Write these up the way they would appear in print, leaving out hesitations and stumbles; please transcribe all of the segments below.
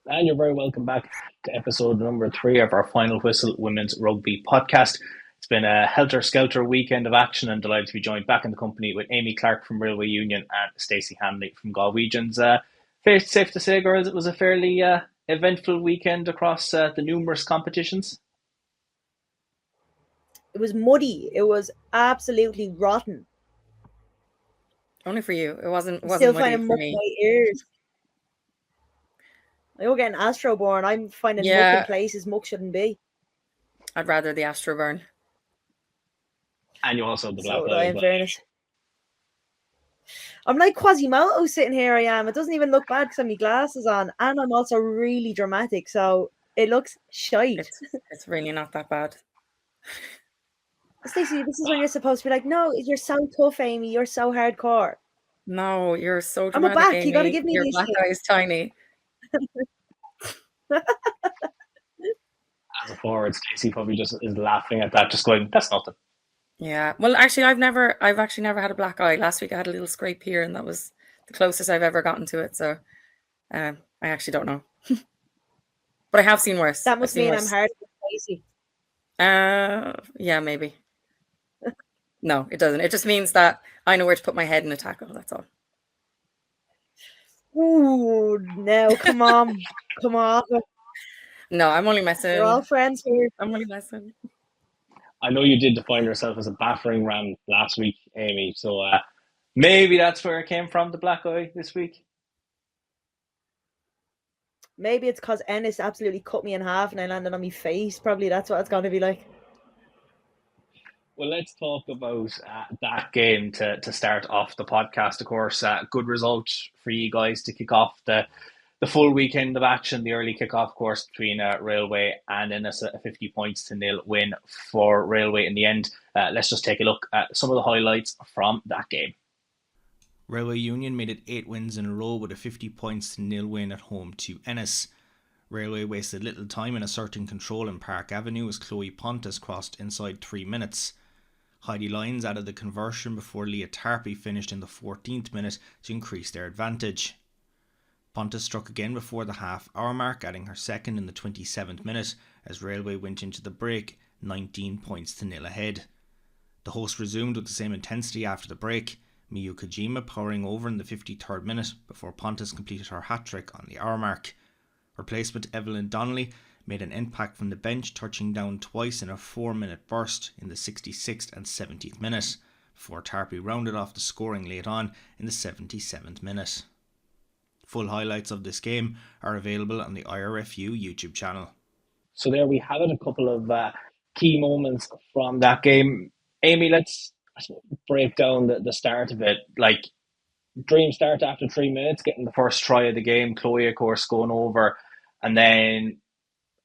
And you're very welcome back to episode number 3 of our Final Whistle Women's Rugby podcast. It's been a helter-skelter weekend of action and delighted to be joined back in the company with Aimee Clarke from Railway Union and Stacy Hanley from Galwegians. Safe to say, girls, it was a fairly eventful weekend across the numerous competitions. It was muddy. It was absolutely rotten. Only for you. It wasn't Still muddy finding for muck in me. my ears. You're getting Astroborn. I'm finding muck in places muck shouldn't be. I'd rather the Astroburn. And you also have the black So eye. in fairness. I'm like Quasimodo sitting here. I am. It doesn't even look bad because I have my glasses on, and I'm also really dramatic, so it looks shite. It's really not that bad. Stacey, this is when you're supposed to be like, no, you're so tough, Aimee. You're so hardcore. No, you're so I'm dramatic, a back. Aimee. You got to give me Your these black eye is tiny. As a forward, Stacey probably just is laughing at that, just going, "That's nothing." Yeah. Well, actually, I've actually never had a black eye. Last week I had a little scrape here, and that was the closest I've ever gotten to it. So, I actually don't know, but I have seen worse. That must mean I'm hard for Stacey. Yeah, maybe. No, it doesn't. It just means that I know where to put my head in a tackle. That's all. Ooh, no, come on. Come on. No, I'm only messing. We're all friends here. I'm only messing. I know you did define yourself as a battering ram last week, Aimee, so maybe that's where it came from, the black eye this week. Maybe it's because Ennis absolutely cut me in half and I landed on my face. Probably that's what it's going to be like. Well, let's talk about that game to start off the podcast. Of course, good result for you guys to kick off the full weekend of action. The early kickoff, of course, between Railway and Ennis, a 50 points to nil win for Railway in the end. Let's just take a look at some of the highlights from that game. Railway Union made it 8 wins in a row with a 50 points to nil win at home to Ennis. Railway wasted little time in asserting control in Park Avenue as Chloe Pontus crossed inside 3 minutes. Heidi Lyons added the conversion before Leah Tarpey finished in the 14th minute to increase their advantage. Pontus struck again before the half-hour mark, adding her second in the 27th minute as Railway went into the break 19 points to nil ahead. The hosts resumed with the same intensity after the break, Miyu Kojima powering over in the 53rd minute before Pontus completed her hat-trick on the hour mark. Replacement Evelyn Donnelly made an impact from the bench, touching down twice in a 4-minute burst in the 66th and 70th minute, before Tarpey rounded off the scoring late on in the 77th minute. Full highlights of this game are available on the IRFU YouTube channel. So there we have it, a couple of key moments from that game. Aimee, let's break down the start of it. Like, dream start after 3 minutes, getting the first try of the game. Chloe, of course, going over, and then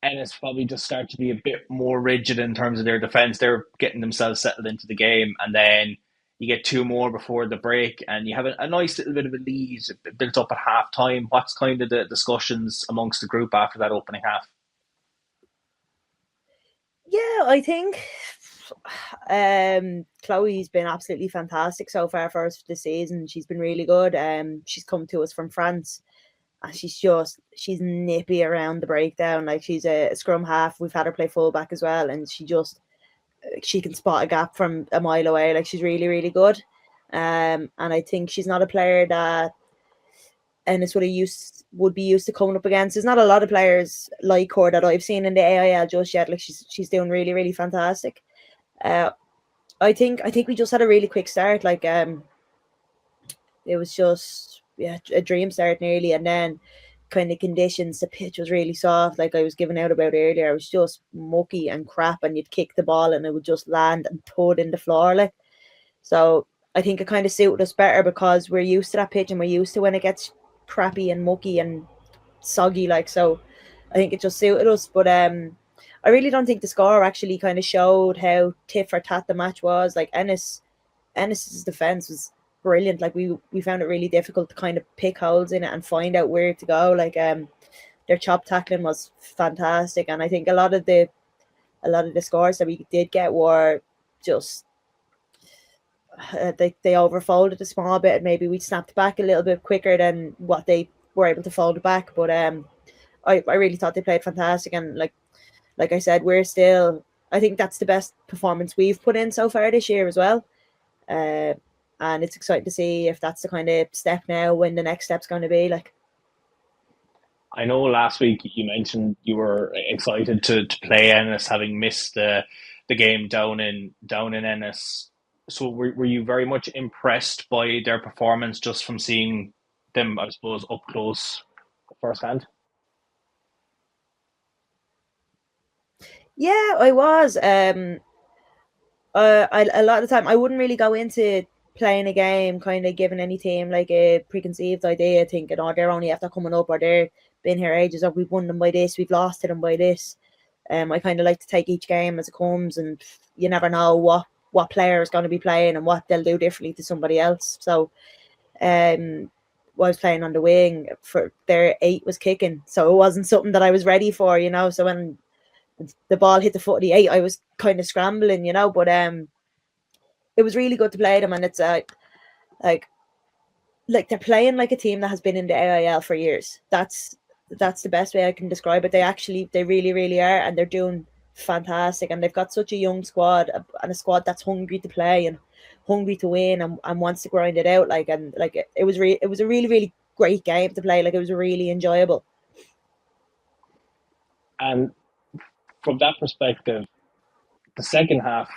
Ennis probably just start to be a bit more rigid in terms of their defence. They're getting themselves settled into the game, and then you get 2 more before the break, and you have a nice little bit of a lead built up at half time. What's kind of the discussions amongst the group after that opening half? Yeah, I think Chloe's been absolutely fantastic so far for us this season. She's been really good. She's come to us from France. And she's nippy around the breakdown. Like, she's a scrum half. We've had her play fullback as well, and she can spot a gap from a mile away. Like, she's really, really good. And I think she's not a player that Ennis would be used to coming up against. There's not a lot of players like her that I've seen in the AIL just yet. Like, she's doing really, really fantastic. I think we just had a really quick start. Like, it was just a dream start nearly, and then kind of conditions. The pitch was really soft, like I was giving out about earlier. It was just mucky and crap, and you'd kick the ball and it would just land and thud in the floor. Like, so I think it kind of suited us better because we're used to that pitch and we're used to when it gets crappy and mucky and soggy. Like, so I think it just suited us. But I really don't think the score actually kind of showed how tit for tat the match was. Like, Ennis's defense was brilliant. Like, we found it really difficult to kind of pick holes in it and find out where to go. Like, their chop tackling was fantastic, and I think a lot of the scores that we did get were just they overfolded a small bit. Maybe we snapped back a little bit quicker than what they were able to fold back. But I really thought they played fantastic, and like I said, we're still. I think that's the best performance we've put in so far this year as well. And it's exciting to see if that's the kind of step now when the next step's going to be like. I know last week you mentioned you were excited to play Ennis, having missed the game down in Ennis. So were you very much impressed by their performance just from seeing them, I suppose, up close firsthand? Yeah, I was. A lot of the time I wouldn't really go into playing a game kind of giving any team like a preconceived idea, thinking, oh, they're only after coming up, or they're been here ages, or we've won them by this, we've lost to them by this. I kind of like to take each game as it comes, and you never know what player is going to be playing and what they'll do differently to somebody else. So, I was playing on the wing for their 8 was kicking, so it wasn't something that I was ready for, you know. So when the ball hit the foot of the 8, I was kind of scrambling, you know. But it was really good to play them, and it's like they're playing like a team that has been in the AIL for years. That's the best way I can describe it. They really, really are, and they're doing fantastic. And they've got such a young squad, and a squad that's hungry to play and hungry to win, and wants to grind it out. It was a really, really great game to play. Like, it was really enjoyable. And from that perspective, the second half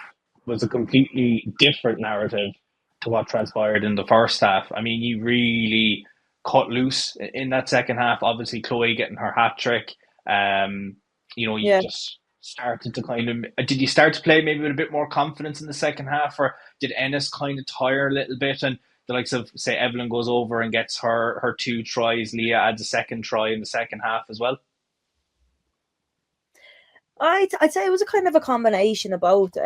was a completely different narrative to what transpired in the first half. I mean, you really cut loose in that second half. Obviously, Chloe getting her hat trick. You Yeah. just started to kind of. Did you start to play maybe with a bit more confidence in the second half, or did Ennis kind of tire a little bit? And the likes of, say, Evelyn goes over and gets her 2 tries. Leah adds a second try in the second half as well. I'd say it was a kind of a combination of both.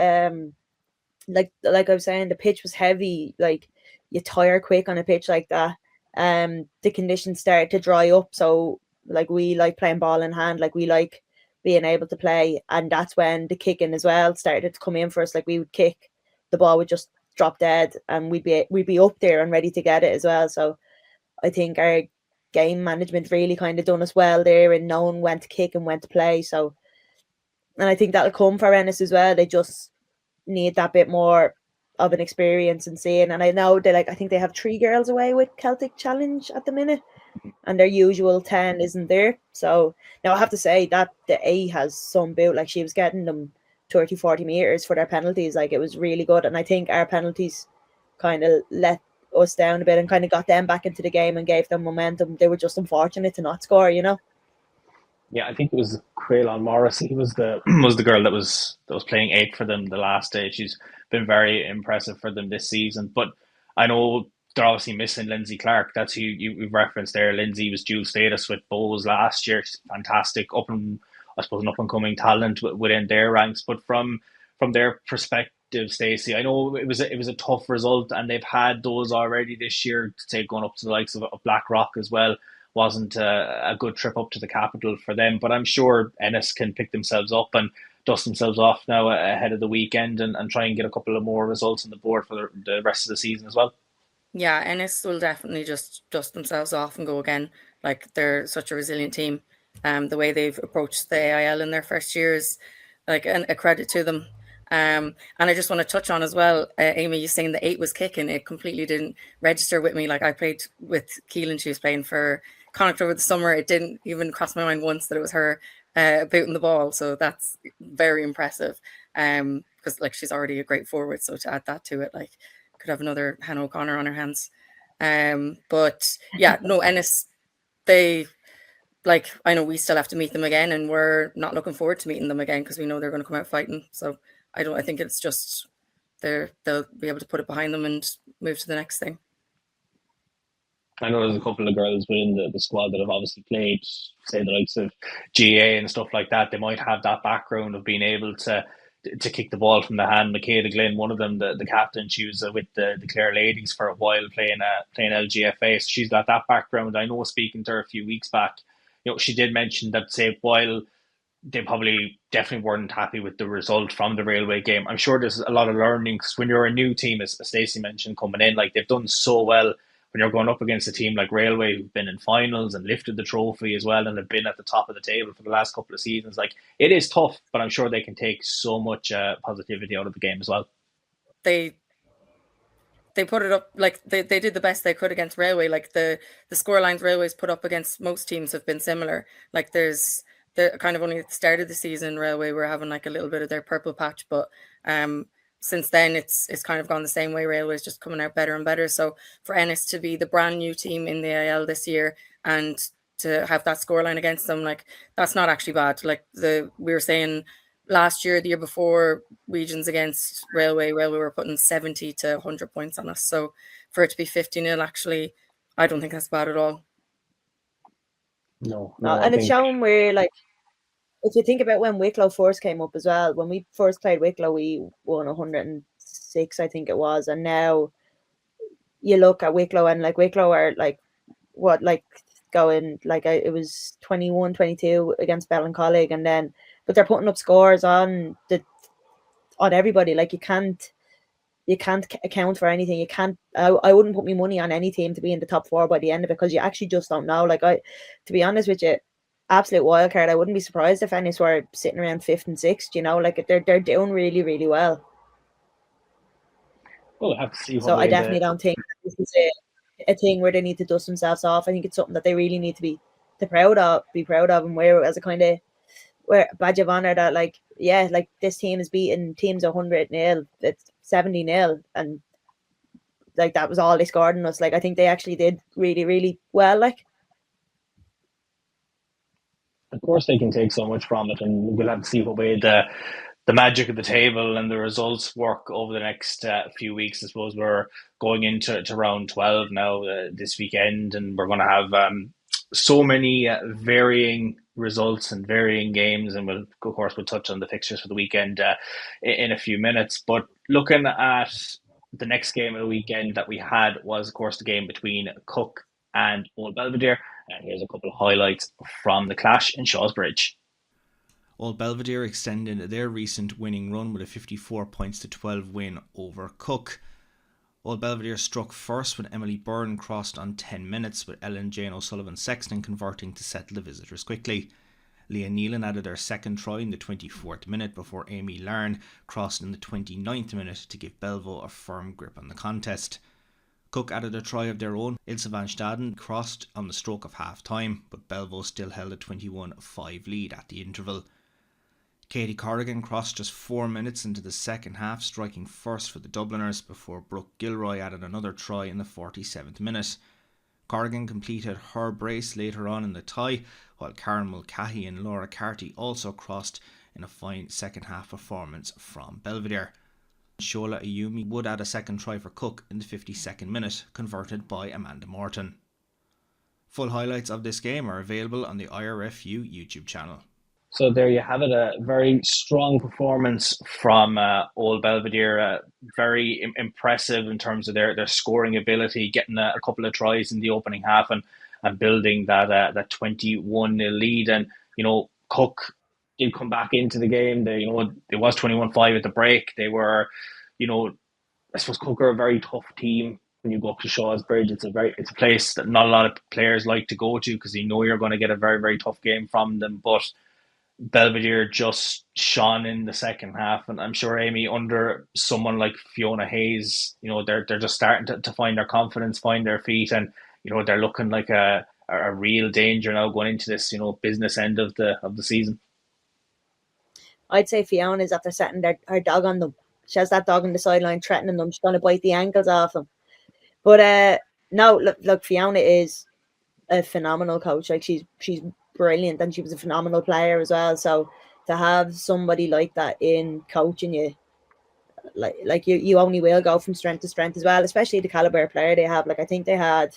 Like I was saying, the pitch was heavy. Like, you tire quick on a pitch like that. The conditions started to dry up, so like we like playing ball in hand. Like, we like being able to play, and that's when the kicking as well started to come in for us. Like, we would kick, the ball would just drop dead, and we'd be up there and ready to get it as well. So I think our game management really kind of done us well there in knowing when to kick and when to play. So, and I think that'll come for Ennis as well. They just need that bit more of an experience and seeing. And I know I think they have 3 girls away with Celtic Challenge at the minute, and their usual 10 isn't there. So now I have to say that the A has some boot. Like, she was getting them 30, 40 meters for their penalties. Like, it was really good. And I think our penalties kind of let us down a bit and kind of got them back into the game and gave them momentum. They were just unfortunate to not score, you know. Yeah, I think it was Quaylon Morris. He was the was the girl that was playing 8 for them the last day. She's been very impressive for them this season. But I know they're obviously missing Lindsay Clarke. That's who you've referenced there. Lindsay was dual status with Bowes last year. She's fantastic, I suppose an up and coming talent within their ranks. But from their perspective, Stacey, I know it was a tough result, and they've had those already this year. Say, going up to the likes of Blackrock as well wasn't a good trip up to the capital for them. But I'm sure Ennis can pick themselves up and dust themselves off now ahead of the weekend, and try and get a couple of more results on the board for the rest of the season as well. Yeah, Ennis will definitely just dust themselves off and go again. Like, they're such a resilient team. The way they've approached the AIL in their first year is like a credit to them. And I just want to touch on as well, Aimee, you saying the 8 was kicking. It completely didn't register with me. Like, I played with Keelan, she was playing for Connacht over the summer. It didn't even cross my mind once that it was her booting the ball. So that's very impressive. Because like, she's already a great forward. So to add that to it, like, could have another Hannah O'Connor on her hands. But yeah, no, Ennis, they, like, I know we still have to meet them again, and we're not looking forward to meeting them again because we know they're going to come out fighting. So I think it's just they'll be able to put it behind them and move to the next thing. I know there's a couple of girls within the squad that have obviously played, say, the likes of GA and stuff like that. They might have that background of being able to kick the ball from the hand. Michaela Glynn, one of them, the captain, she was with the Clare Ladies for a while playing LGFA. So she's got that background. I know, speaking to her a few weeks back, she did mention that, say, while they probably definitely weren't happy with the result from the railway game, I'm sure there's a lot of learning, because when you're a new team, as Stacey mentioned, coming in, like, they've done so well when you're going up against a team like Railway, who've been in finals and lifted the trophy as well, and have been at the top of the table for the last couple of seasons, like, it is tough, but I'm sure they can take so much positivity out of the game as well. They put it up, like they did the best they could against Railway. Like the score lines Railway's put up against most teams have been similar. Like there's the kind of only at the start of the season, Railway were having like a little bit of their purple patch, but since then it's kind of gone the same way. Railway's just coming out better and better. So for Ennis to be the brand new team in the AIL this year and to have that scoreline against them, like that's not actually bad. Like we were saying last year, the year before, regions against Railway were putting 70 to 100 points on us. So for it to be 50-0, actually, I don't think that's bad at all. No, and it's shown where, like, if you think about when Wicklow first came up as well, when we first played Wicklow, we won 106, I think it was. And now you look at Wicklow and like Wicklow are like, what, like going, like it was 21-22 against Ballincollig, and then, but they're putting up scores on everybody. Like you can't account for anything. You can't. I wouldn't put my money on any team to be in the top 4 by the end of it, because you actually just don't know. Like to be honest with you, absolute wild card. I wouldn't be surprised if Ennis were sitting around 5th and 6th. You know, like they're doing really, really well. We'll have to see. So I definitely don't think this is a thing where they need to dust themselves off. I think it's something that they really need to be proud of, and wear it as a kind of badge of honor that, like, yeah, like this team is beating teams 100-0, it's 70-0, and like that was all they scored on us. Like I think they actually did really, really well. Like, of course, they can take so much from it, and we'll have to see what way the magic of the table and the results work over the next few weeks. I suppose we're going into round 12 now this weekend, and we're going to have so many varying results and varying games, and we'll touch on the fixtures for the weekend in a few minutes. But looking at the next game of the weekend that we had was, of course, the game between Cook and Old Belvedere. And here's a couple of highlights from the clash in Shawsbridge. Old Belvedere extended their recent winning run with a 54 points to 12 win over Cook. Old Belvedere struck first when Emily Byrne crossed on 10 minutes, with Ellen Jane O'Sullivan-Sexton converting to settle the visitors quickly. Leah Neelan added her second try in the 24th minute before Aimee Larne crossed in the 29th minute to give Belvo a firm grip on the contest. Cook added a try of their own. Ilse van Staden crossed on the stroke of half time, but Belvo still held a 21-5 lead at the interval. Katie Corrigan crossed just 4 minutes into the second half, striking first for the Dubliners before Brooke Gilroy added another try in the 47th minute. Corrigan completed her brace later on in the tie, while Karen Mulcahy and Laura Carty also crossed in a fine second half performance from Belvedere. Shola Ayumi would add a second try for Cook in the 52nd minute, converted by Amanda Morton. Full highlights of this game are available on the IRFU YouTube channel. So there you have it, a very strong performance from Old Belvedere. Very impressive in terms of their scoring ability, getting a couple of tries in the opening half and building that 21-0 lead. And, you know, Cook did come back into the game. It was 21-5 at the break. They were, you know, I suppose Cook are a very tough team. When you go up to Shawsbridge, it's a place that not a lot of players like to go to, because you know you're going to get a very, very tough game from them. But Belvedere just shone in the second half, and I'm sure Aimee, under someone like Fiona Hayes, you know, they're just starting to find their confidence, find their feet, and you know they're looking like a real danger now going into this, you know, business end of the season. I'd say Fiona's after setting her dog on them. She has that dog on the sideline threatening them. She's going to bite the ankles off them. But no, look, Fiona is a phenomenal coach. Like she's brilliant, and she was a phenomenal player as well. So to have somebody like that in coaching you, like you only will go from strength to strength as well, especially the caliber of player they have. Like I think they had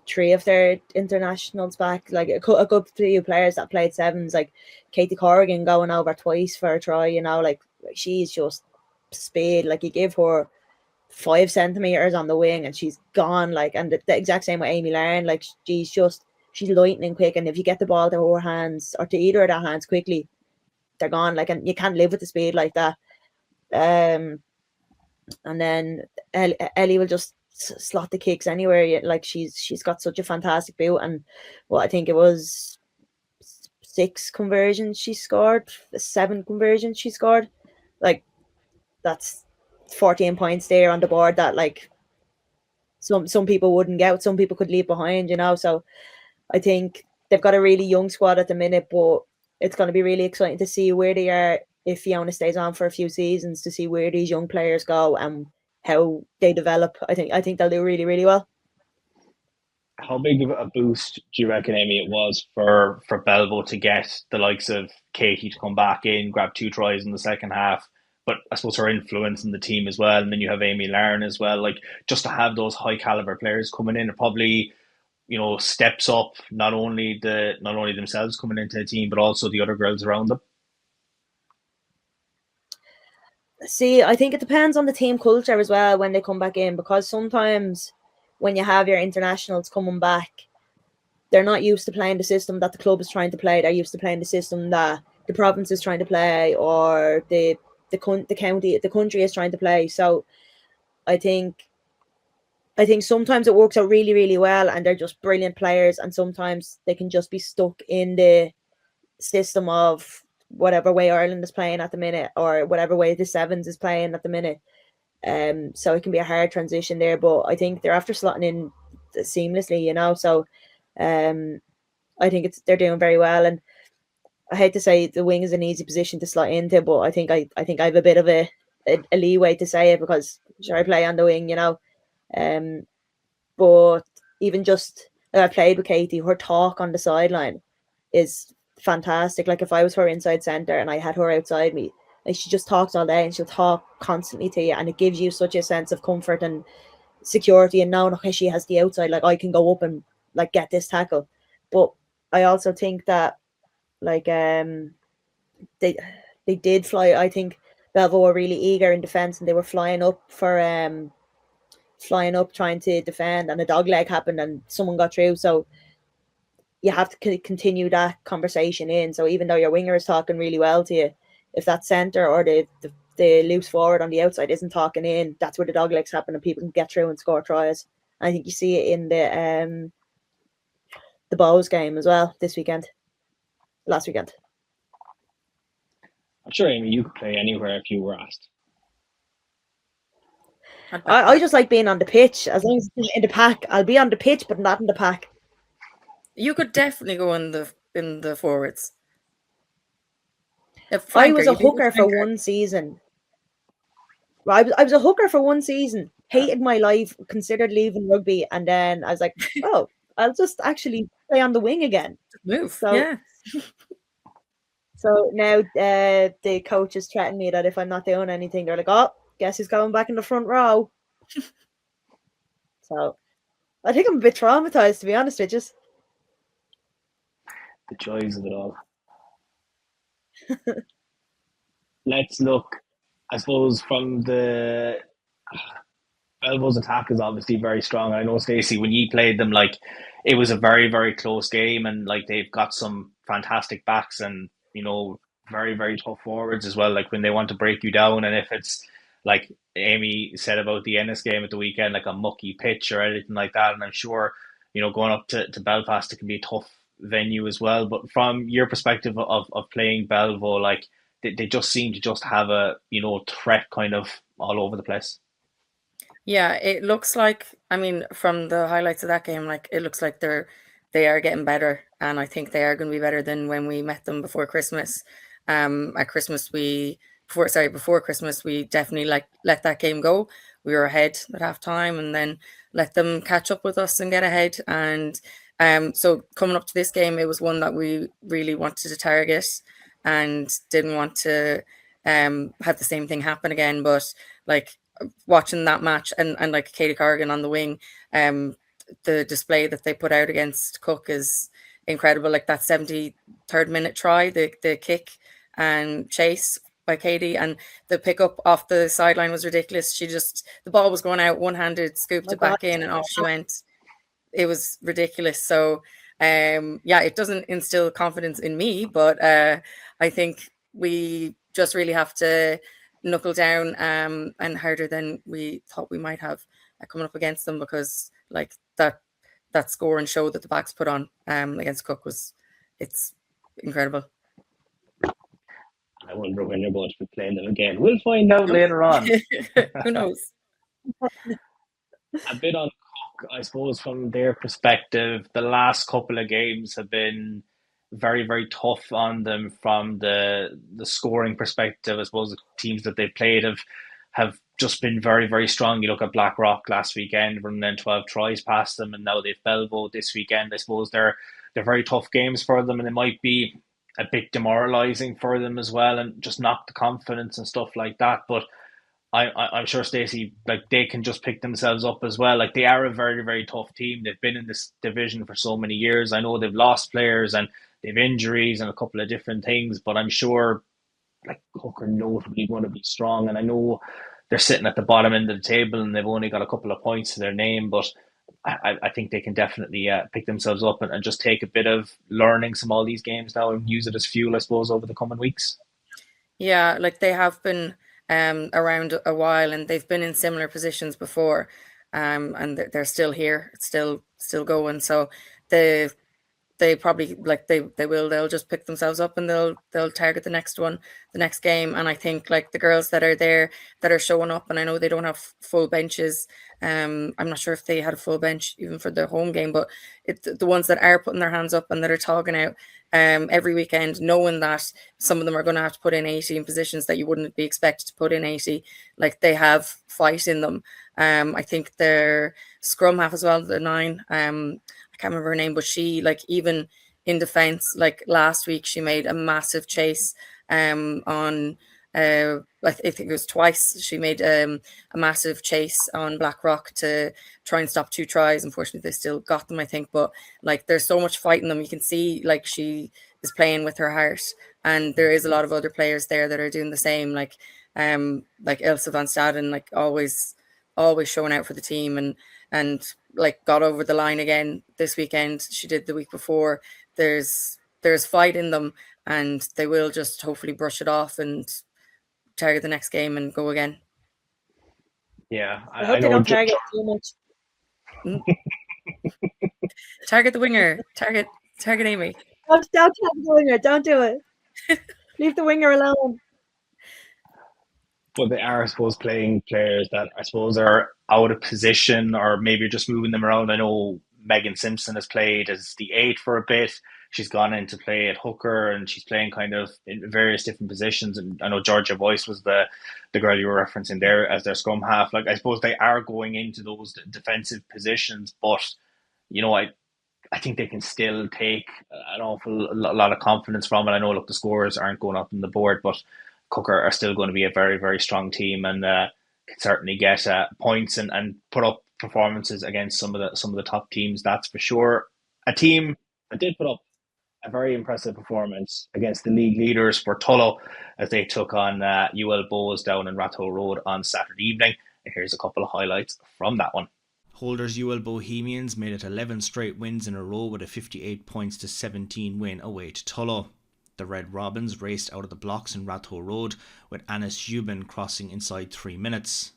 3 of their internationals back, like a good few players that played sevens, like Katie Corrigan going over twice for a try, you know, like she's just speed. Like you give her 5 centimeters on the wing and she's gone. Like, and the exact same with Aimee Larne. Like she's lightning quick, and if you get the ball to her hands or to either of their hands quickly, they're gone. Like, and you can't live with the speed like that. And then Ellie will just slot the kicks anywhere. Like she's got such a fantastic boot, and I think it was 6 conversions she scored, 7 conversions she scored. Like that's 14 points there on the board that like some people wouldn't get, some people could leave behind, So I think they've got a really young squad at the minute, but it's going to be really exciting to see where they are if Fiona stays on for a few seasons, to see where these young players go and how they develop. I think they'll do really, really well. How big of a boost do you reckon, Aimee, it was for Belvo to get the likes of Katie to come back in, grab 2 tries in the second half, but I suppose her influence in the team as well, and then you have Aimee Larn as well. Like, just to have those high caliber players coming in, it probably steps up not only themselves coming into the team, but also the other girls around them. See, I think it depends on the team culture as well when they come back in, because sometimes when you have your internationals coming back, they're not used to playing the system that the club is trying to play. They're used to playing the system that the province is trying to play, or the county, the country is trying to play. So I think sometimes it works out really, really well and they're just brilliant players, and sometimes they can just be stuck in the system of whatever way Ireland is playing at the minute, or whatever way the Sevens is playing at the minute. So it can be a hard transition there, but I think they're after slotting in seamlessly, So I think they're doing very well, and I hate to say the wing is an easy position to slot into, but I think I have a bit of a leeway to say it because I play on the wing, But even just I played with Katie, her talk on the sideline is fantastic. Like if I was her inside centre and I had her outside me, like she just talks all day and she'll talk constantly to you, and it gives you such a sense of comfort and security, and knowing okay, she has the outside, like I can go up and like get this tackle. But I also think that like they did fly. I think Belvo were really eager in defence, and they were flying up trying to defend, and a dog leg happened and someone got through. So you have to continue that conversation in. So even though your winger is talking really well to you, if that centre or the loose forward on the outside isn't talking in, that's where the dog legs happen and people can get through and score tries. I think you see it in the Bows game as well last weekend. I'm sure, Aimee, you could play anywhere if you were asked. I just like being on the pitch. As long as it's in the pack, I'll be on the pitch, but not in the pack. You could definitely go in the forwards. I was a hooker for one season. I was a hooker for one season. Hated my life. Considered leaving rugby, and then I was like, "Oh, I'll just actually play on the wing again." Move, so, yeah. So now the coaches threaten me that if I'm not doing anything, they're like, "Oh, guess who's going back in the front row?" So I think I'm a bit traumatized, to be honest with you. The joys of it all. Let's look, I suppose, from the Belvo's attack is obviously very strong. I know, Stacy, when you played them, like it was a very, very close game, and like they've got some fantastic backs and very, very tough forwards as well. Like when they want to break you down, and if it's like Aimee said about the Ennis game at the weekend, like a mucky pitch or anything like that, and I'm sure going up to Belfast, it can be a tough venue as well. But from your perspective of playing Belvo, like they just seem to just have a threat kind of all over the place. Yeah, it looks like, I mean, from the highlights of that game, like it looks like they are getting better, and I think they are going to be better than when we met them before Christmas. At Christmas before Christmas we definitely let that game go. We were ahead at half time and then let them catch up with us and get ahead. And so coming up to this game, it was one that we really wanted to target and didn't want to have the same thing happen again. But like watching that match and like Katie Corrigan on the wing, the display that they put out against Cook is incredible. Like that 73rd minute try, the kick and chase by Katie, and the pickup off the sideline was ridiculous. The ball was going out one-handed, scooped it back in and off she went. It was ridiculous. So it doesn't instill confidence in me, but I think we just really have to knuckle down and harder than we thought we might have. coming up against them, because like that score and show that the backs put on against Cook it's incredible. I wonder when you're going to be playing them again. We'll find out later on. Who knows? A bit on Cook, I suppose, from their perspective, the last couple of games have been very, very tough on them from the scoring perspective. I suppose the teams that they've played have just been very, very strong. You look at Blackrock last weekend, running then 12 tries past them, and now they've Belvo this weekend. I suppose they're very tough games for them, and it might be a bit demoralising for them as well, and just knock the confidence and stuff like that. But I'm sure Stacy, like, they can just pick themselves up as well. Like, they are a very, very tough team. They've been in this division for so many years. I know they've lost players and they've injuries and a couple of different things, but I'm sure like Cook are notably going to be strong. And I know they're sitting at the bottom end of the table and they've only got a couple of points to their name, but I think they can definitely pick themselves up and just take a bit of learnings from all these games now and use it as fuel, I suppose, over the coming weeks. Yeah, like they have been around a while, and they've been in similar positions before, and they're still here. It's still going. So they probably, like, they'll just pick themselves up and they'll target the next one, the next game. And I think like the girls that are there that are showing up, and I know they don't have full benches. I'm not sure if they had a full bench even for their home game, but the ones that are putting their hands up and that are talking out every weekend, knowing that some of them are going to have to put in 80 in positions that you wouldn't be expected to put in 80. Like, they have fight in them. I think their scrum half as well, the 9, I can't remember her name, but she, like, even in defense, like last week, she made a massive chase on I think it was twice. She made a massive chase on Blackrock to try and stop 2 tries. Unfortunately, they still got them, I think. But like, there's so much fight in them. You can see like she is playing with her heart, and there is a lot of other players there that are doing the same. Like Ilse van Staden, like always showing out for the team, and like got over the line again this weekend. She did the week before. There's fight in them, and they will just hopefully brush it off and target the next game and go again. Yeah, I hope they don't target too much. Target the winger. Target Aimee. Don't target the winger. Don't do it. Leave the winger alone. But they are, I suppose, playing players that I suppose are out of position, or maybe just moving them around. I know Megan Simpson has played as the 8 for a bit. She's gone in to play at hooker, and she's playing kind of in various different positions. And I know Georgia Boyce was the girl you were referencing there as their scrum half. Like, I suppose they are going into those defensive positions, but you know, I think they can still take an awful lot of confidence from it. I know, look, the scores aren't going up on the board, but Cook are still going to be a very, very strong team, and can certainly get points and put up performances against some of the top teams. That's for sure. A team that did put up a very impressive performance against the league leaders for Tullow as they took on UL Bows down in Ratho Road on Saturday evening. And here's a couple of highlights from that one. Holders UL Bohemians made it 11 straight wins in a row with a 58 points to 17 win away to Tullow. The Red Robins raced out of the blocks in Ratho Road, with Anis Eubin crossing inside 3 minutes,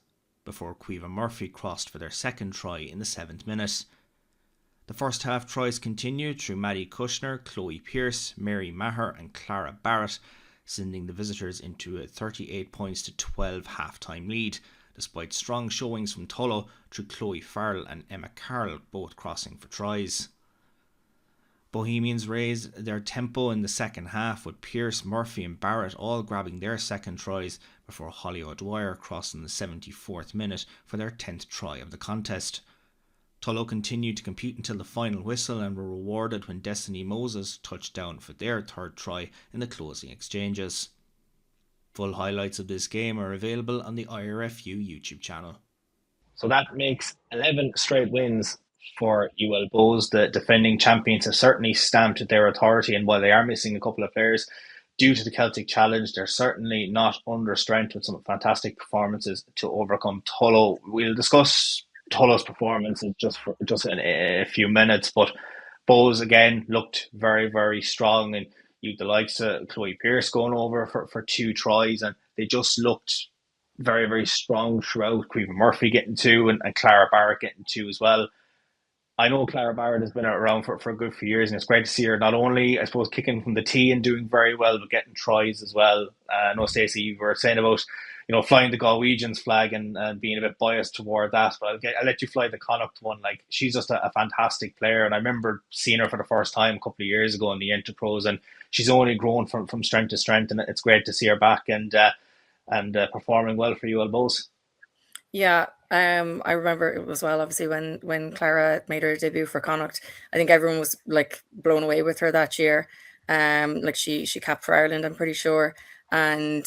before Quiva Murphy crossed for their second try in the 7th minute. The first half tries continued through Maddie Kushner, Chloe Pearce, Mary Maher and Clara Barrett, sending the visitors into a 38 points to 12 half-time lead, despite strong showings from Tullow through Chloe Farrell and Emma Carroll both crossing for tries. Bohemians raised their tempo in the second half, with Pearce, Murphy and Barrett all grabbing their second tries before Holly O'Dwyer crossing the 74th minute for their 10th try of the contest. Tullow continued to compete until the final whistle and were rewarded when Destiny Moses touched down for their 3rd try in the closing exchanges. Full highlights of this game are available on the IRFU YouTube channel. So that makes 11 straight wins for UL Bows. The defending champions have certainly stamped their authority, and while they are missing a couple of players due to the Celtic Challenge, they're certainly not under strength, with some fantastic performances to overcome Tullow. We'll discuss Tullow's performance just in a few minutes, but Bows again looked very, very strong, and you the likes of Chloe Pearce going over for 2 tries, and they just looked very, very strong throughout. Caoimhe Murphy getting 2 and Clara Barrett getting 2 as well. I know Clara Barrett has been around for a good few years, and it's great to see her not only, I suppose, kicking from the tee and doing very well, but getting tries as well. I know, Stacey, you were saying about flying the Galwegians flag and being a bit biased toward that, but I'll let you fly the Connacht one. Like, she's just a fantastic player, and I remember seeing her for the first time a couple of years ago in the Interpros, and she's only grown from strength to strength, and it's great to see her back and performing well for you all both. Yeah, I remember it was well, obviously, when Clara made her debut for Connacht. I think everyone was like blown away with her that year. Like she capped for Ireland, I'm pretty sure, and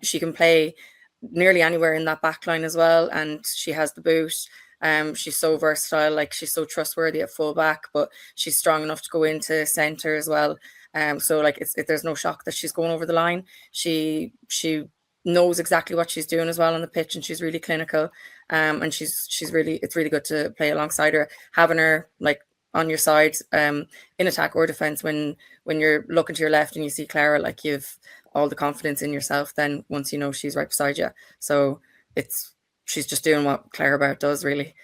she can play nearly anywhere in that back line as well, and she has the boot. She's so versatile, like she's so trustworthy at full back, but she's strong enough to go into centre as well. So like there's no shock that she's going over the line. She knows exactly what she's doing as well on the pitch, and she's really clinical. And it's really good to play alongside her, having her like on your side, in attack or defense. When you're looking to your left and you see Clara, like you've all the confidence in yourself then once you know she's right beside you. So she's just doing what Clara Barrett does, really.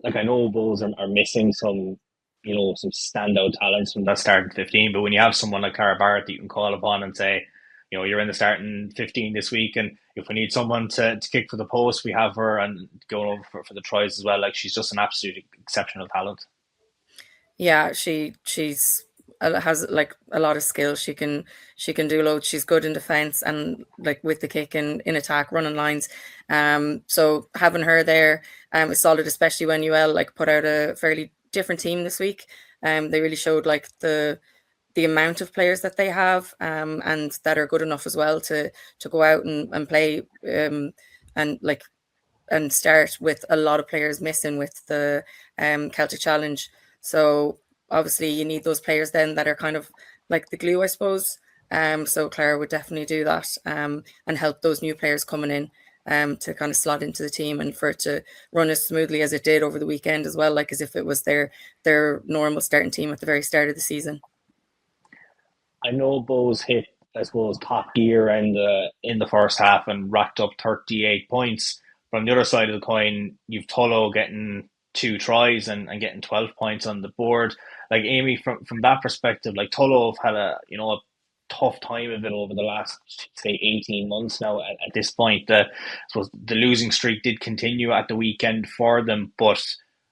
Like, I know Bulls are missing some standout talents from that starting 15, but when you have someone like Clara Barrett that you can call upon and say, you're in the starting 15 this week, and if we need someone to kick for the post, we have her, and going over for the tries as well. Like, she's just an absolute exceptional talent. Yeah, she's has like a lot of skills. She can do loads. She's good in defense and like with the kick and in attack, running lines. So having her there is solid, especially when UL like put out a fairly different team this week. They really showed like the amount of players that they have, and that are good enough as well to go out and play, and start with a lot of players missing with the Celtic Challenge. So obviously you need those players then that are kind of like the glue, I suppose. So Clara would definitely do that, and help those new players coming in to kind of slot into the team, and for it to run as smoothly as it did over the weekend as well, like as if it was their normal starting team at the very start of the season. I know Bowes hit, I suppose, top gear in the first half and racked up 38 points. But on the other side of the coin, you've Tullow getting 2 tries and getting 12 points on the board. Like, Aimee, from that perspective, like, Tullow have had a tough time of it over the last, say, 18 months now at this point. I suppose the losing streak did continue at the weekend for them, but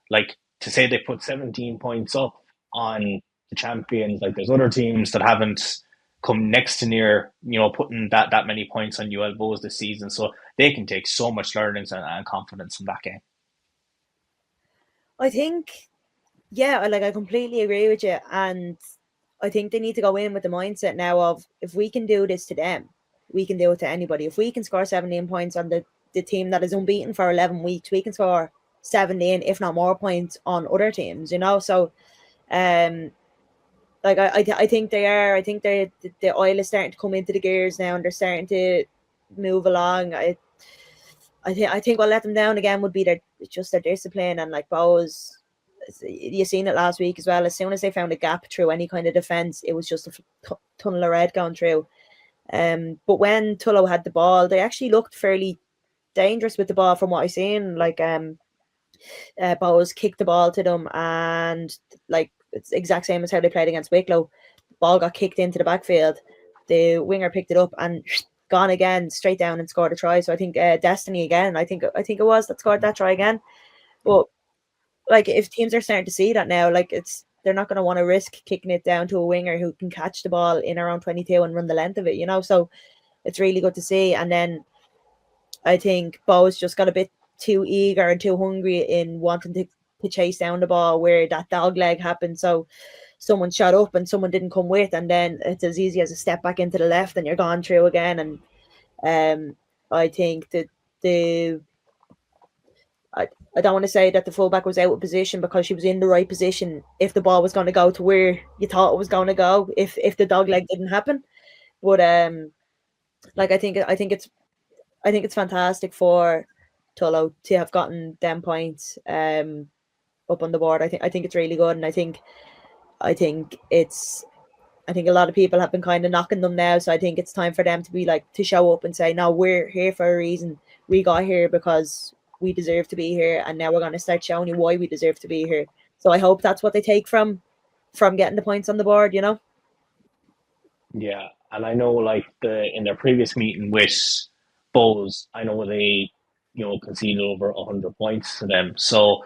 like, to say they put 17 points up on the champions, like, there's other teams that haven't come next to near putting that many points on UL Bows this season, so they can take so much learnings and confidence from that game. I think, yeah, I completely agree with you, and I think they need to go in with the mindset now of, if we can do this to them, we can do it to anybody. If we can score 17 points on the team that is unbeaten for 11 weeks, we can score 17, if not more, points on other teams, So like, I think they are. I think the oil is starting to come into the gears now, and they're starting to move along. I think what let them down again would be their discipline, and like Bowes. You seen it last week as well. As soon as they found a gap through any kind of defence, it was just a tunnel of red going through. But when Tullow had the ball, they actually looked fairly dangerous with the ball from what I seen. Like, Bowes kicked the ball to them, and like, it's the exact same as how they played against Wicklow. The ball got kicked into the backfield. The winger picked it up and gone again, straight down, and scored a try. So I think Destiny again. I think it was that scored that try again. But like, if teams are starting to see that now, like, they're not going to want to risk kicking it down to a winger who can catch the ball in around 22 and run the length of it, So it's really good to see. And then I think Bowes just got a bit too eager and too hungry in wanting to chase down the ball, where that dog leg happened. So someone shot up and someone didn't come with, and then it's as easy as a step back into the left and you're gone through again. And I think that I don't want to say that the fullback was out of position, because she was in the right position if the ball was going to go to where you thought it was going to go, if the dog leg didn't happen. But like, I think it's fantastic for Tullow to have gotten them points up on the board. I think it's really good, and I think it's I think a lot of people have been kind of knocking them now, so I think it's time for them to be like, to show up and say, no, we're here for a reason. We got here because we deserve to be here, and now we're going to start showing you why we deserve to be here. So I hope that's what they take from getting the points on the board, you know? Yeah, and I know like in their previous meeting with Bowes, I know they conceded over 100 points to them. So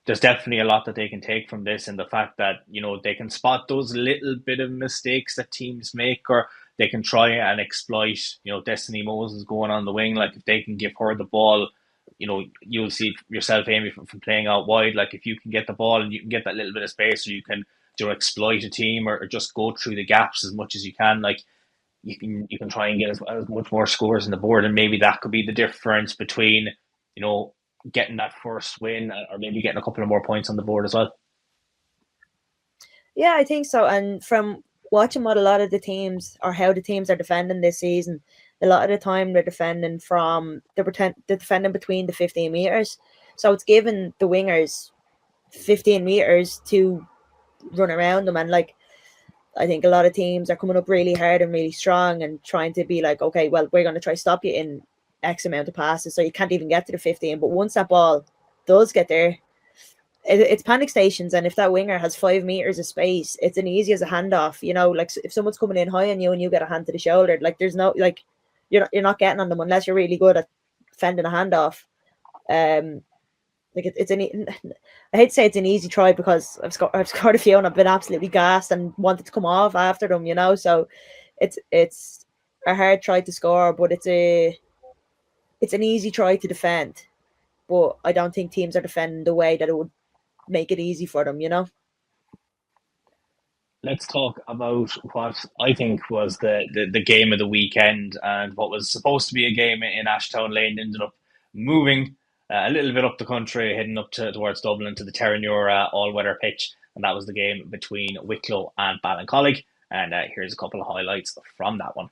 there's definitely a lot that they can take from this, and the fact that they can spot those little bit of mistakes that teams make, or they can try and exploit Destiny Moses going on the wing. Like if they can give her the ball, you'll see yourself, Aimee, from playing out wide. Like if you can get the ball and you can get that little bit of space, or you can exploit a team, or just go through the gaps as much as you can. Like you can try and get as much more scores on the board, and maybe that could be the difference between getting that first win, or maybe getting a couple of more points on the board as well. Yeah, I think so. And from watching what a lot of the teams, or how the teams are defending this season, a lot of the time they're defending they're defending between the 15 meters. So it's given the wingers 15 meters to run around them, and like I think a lot of teams are coming up really hard and really strong and trying to be like, okay, well, we're going to try to stop you in X amount of passes, so you can't even get to the 15. But once that ball does get there, it's panic stations, and if that winger has 5 meters of space, it's an easy as a handoff. Like if someone's coming in high on you and you get a hand to the shoulder, like there's no, like you're not getting on them unless you're really good at fending a handoff. Like it's I hate to say it's an easy try, because I've scored a few and I've been absolutely gassed and wanted to come off after them, so it's a hard try to score, but it's an easy try to defend. But I don't think teams are defending the way that it would make it easy for them, Let's talk about what I think was the game of the weekend, and what was supposed to be a game in Ashtown Lane ended up moving a little bit up the country, heading up towards Dublin to the Terranure all-weather pitch, and that was the game between Wicklow and Ballincollig. And here's a couple of highlights from that one.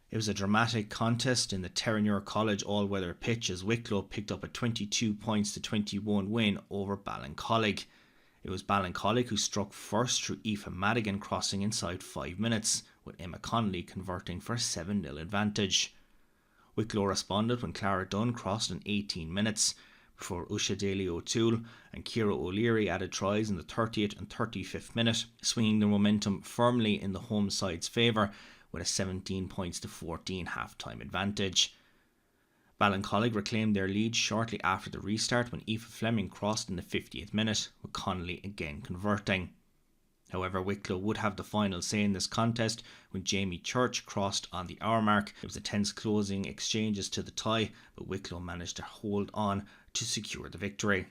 It was a dramatic contest in the Terranure College all-weather pitch as Wicklow picked up a 22 points to 21 win over Ballincollig. It was Ballincollig who struck first through Aoife Madigan crossing inside 5 minutes, with Emma Connolly converting for a 7-0 advantage. Wicklow responded when Clara Dunn crossed in 18 minutes, before Usha Daly O'Toole and Ciara O'Leary added tries in the 30th and 35th minute, swinging the momentum firmly in the home side's favour with a 17 points to 14 half-time advantage. Ballincollig reclaimed their lead shortly after the restart when Aoife Fleming crossed in the 50th minute, with Connolly again converting. However, Wicklow would have the final say in this contest when Jamie Church crossed on the hour mark. It was a tense closing exchanges to the tie, but Wicklow managed to hold on to secure the victory.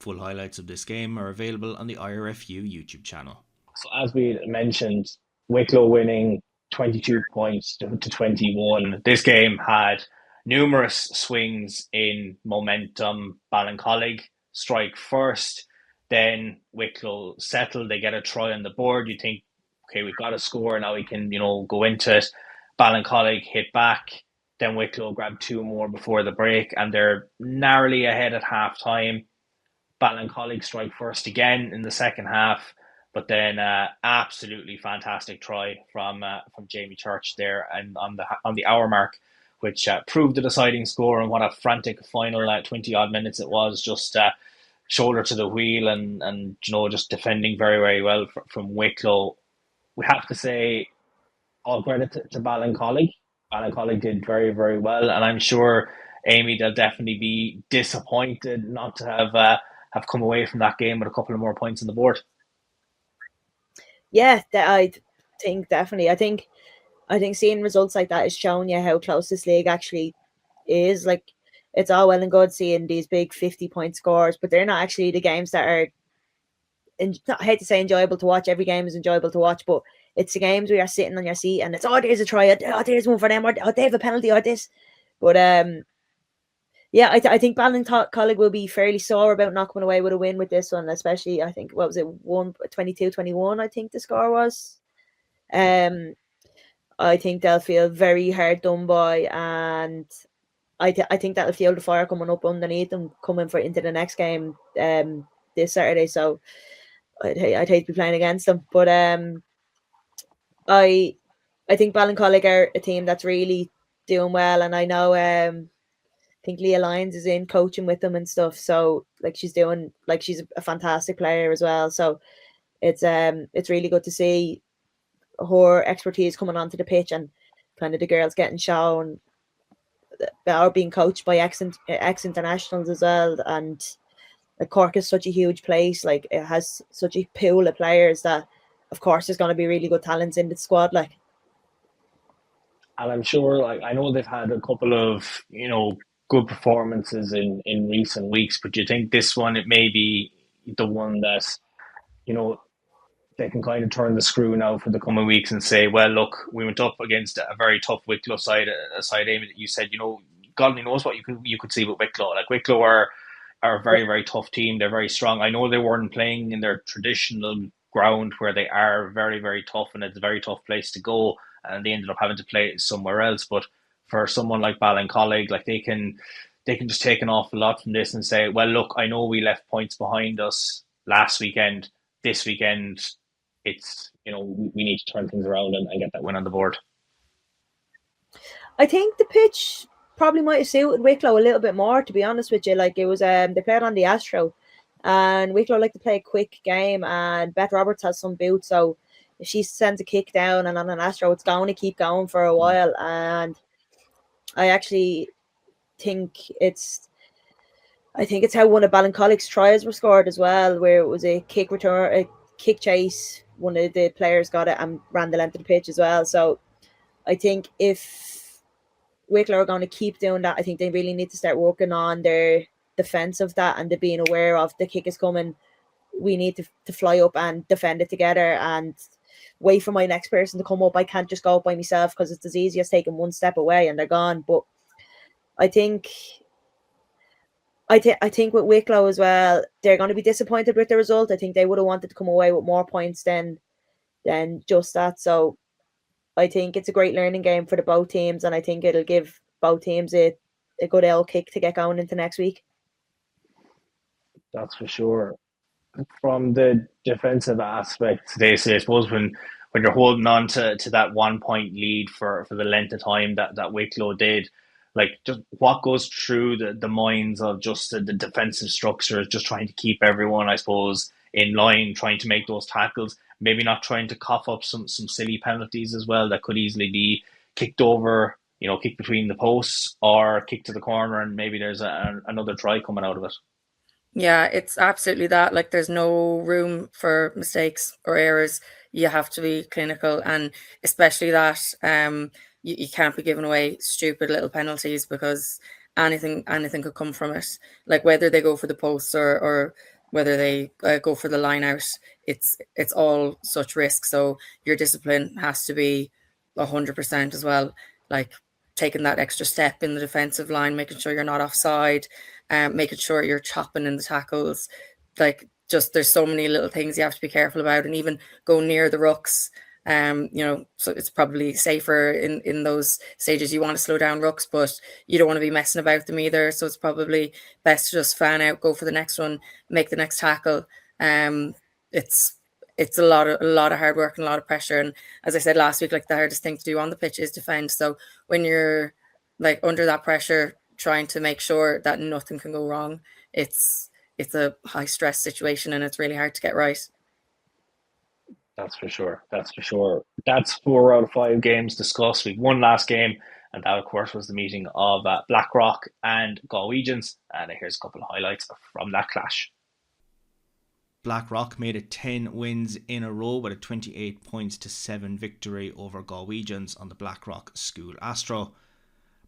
Full highlights of this game are available on the IRFU YouTube channel. So as we mentioned, Wicklow winning 22 points to 21. This game had numerous swings in momentum. Ballincollig strike first, then Wicklow settle. They get a try on the board. You think, okay, we've got a score now. We can, go into it. Ballincollig hit back. Then Wicklow grabbed 2 more before the break, and they're narrowly ahead at half time. Ballincollig strike first again in the second half, but then absolutely fantastic try from Jamie Church there, and on the hour mark, which proved the deciding score. And what a frantic final 20 odd minutes it was, just shoulder to the wheel, and just defending very, very well from Wicklow. We have to say all credit to Ballincollig. Ballincollig did very, very well, and I'm sure, Aimee, they'll definitely be disappointed not to have come away from that game with a couple of more points on the board. Yeah, I think definitely. I think seeing results like that is showing you how close this league actually is. Like, it's all well and good seeing these big 50-point scores, but they're not actually the games that are, I hate to say enjoyable to watch. Every game is enjoyable to watch, but it's the games where you're sitting on your seat and it's, there's a try, there's one for them, or they have a penalty, or this. But yeah, I think Ballincollig will be fairly sore about not coming away with a win with this one, especially, I think, what was it, 22-21, I think the score was. I think they'll feel very hard done by, and I think that'll feel the fire coming up underneath them coming into the next game this Saturday. So I'd hate to be playing against them, but I think Ballincollig are a team that's really doing well, and I know I think Leah Lyons is in coaching with them and stuff. So like she's a fantastic player as well. So it's really good to see her expertise coming onto the pitch, and kind of the girls getting shown that are being coached by ex internationals as well. And like Cork is such a huge place, like it has such a pool of players that of course there's going to be really good talents in the squad. Like, and I'm sure, like, I know they've had a couple of, good performances in recent weeks, but do you think this one, it may be the one that, you know, they can kind of turn the screw now for the coming weeks and say, well, look, we went up against a very tough Wicklow side, a side, Aimee, that you said, God only knows what you could see with Wicklow. Like, Wicklow are a very, very tough team. They're very strong. I know they weren't playing in their traditional ground where they are very, very tough, and it's a very tough place to go, and they ended up having to play somewhere else. But for someone like Ballincollig, like they can just take an awful lot from this and say, well, look, I know we left points behind us last weekend. This weekend, it's we need to turn things around and get that win on the board. I think the pitch probably might have suited Wicklow a little bit more, to be honest with you. Like, it was they played on the Astro, and Wicklow like to play a quick game, and Beth Roberts has some boots, so if she sends a kick down and on an Astro, it's going to keep going for a while. And I actually think it's how one of Ballincollig's tries were scored as well, where it was a kick return, a kick chase. One of the players got it and ran the length of the pitch as well. So I think if Wicklow are going to keep doing that, I think they really need to start working on their defense of that, and the being aware of the kick is coming. We need to fly up and defend it together and wait for my next person to come up. I can't just go up by myself, because it's as easy as taking one step away and they're gone. But I think with Wicklow as well, they're going to be disappointed with the result. I think they would have wanted to come away with more points than just that. So I think it's a great learning game for the both teams, and I think it'll give both teams a good L kick to get going into next week. That's for sure. From the defensive aspect, Stacey, I suppose when you're holding on to that 1 point lead for the length of time that Wicklow did, like, just what goes through the minds of just the defensive structures, just trying to keep everyone, I suppose, in line, trying to make those tackles, maybe not trying to cough up some silly penalties as well that could easily be kicked over, kicked between the posts or kicked to the corner, and maybe there's another try coming out of it. Yeah, it's absolutely that. Like, there's no room for mistakes or errors. You have to be clinical, and especially that you can't be giving away stupid little penalties, because anything could come from it. Like, whether they go for the posts or whether they go for the line out, it's all such risk. So your discipline has to be 100% as well. Like, taking that extra step in the defensive line, making sure you're not offside, making sure you're chopping in the tackles. Like, just there's so many little things you have to be careful about, and even go near the rucks. So it's probably safer in those stages. You want to slow down rucks, but you don't want to be messing about them either. So it's probably best to just fan out, go for the next one, make the next tackle. It's a lot of hard work and a lot of pressure. And as I said last week, like, the hardest thing to do on the pitch is defend. So when you're like under that pressure, trying to make sure that nothing can go wrong, it's a high stress situation, and it's really hard to get right. That's for sure. That's for sure. That's 4 out of 5 games discussed. We've one last game, and that, of course, was the meeting of Blackrock and Galwegians. And here's a couple of highlights from that clash. Blackrock made it 10 wins in a row with a 28 points to 7 victory over Galwegians on the Blackrock School Astro.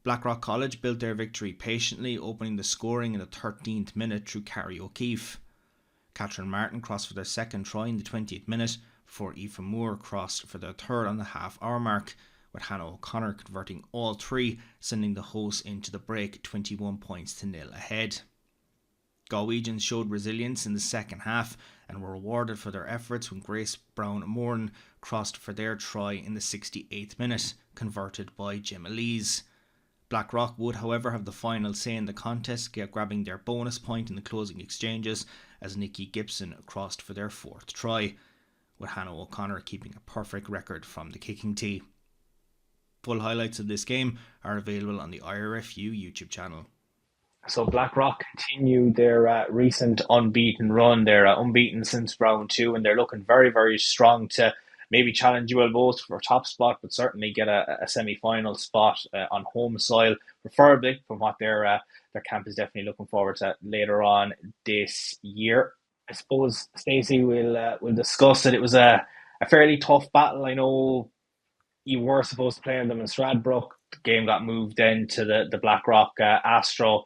Blackrock College built their victory patiently, opening the scoring in the 13th minute through Carrie O'Keefe. Catherine Martin crossed for their second try in the 20th minute, before Aoife Moore crossed for their third on the half-hour mark, with Hannah O'Connor converting all three, sending the hosts into the break 21 points to 0 ahead. Galwegians showed resilience in the second half and were rewarded for their efforts when Grace Brown-Moran crossed for their try in the 68th minute, converted by Gemma Lees. Blackrock would, however, have the final say in the contest, grabbing their bonus point in the closing exchanges as Nikki Gibson crossed for their fourth try. with Hannah O'Connor keeping a perfect record from the kicking tee. Full highlights of this game are available on the IRFU YouTube channel. So Blackrock continue their recent unbeaten run. They're unbeaten since round 2, and they're looking very, very strong to maybe challenge UL both for top spot, but certainly get a semi-final spot on home soil, preferably from what their camp is definitely looking forward to later on this year. I suppose, Stacy, we'll discuss it. It was a fairly tough battle. I know you were supposed to play them in Stradbrook. The game got moved then to the Blackrock Astro.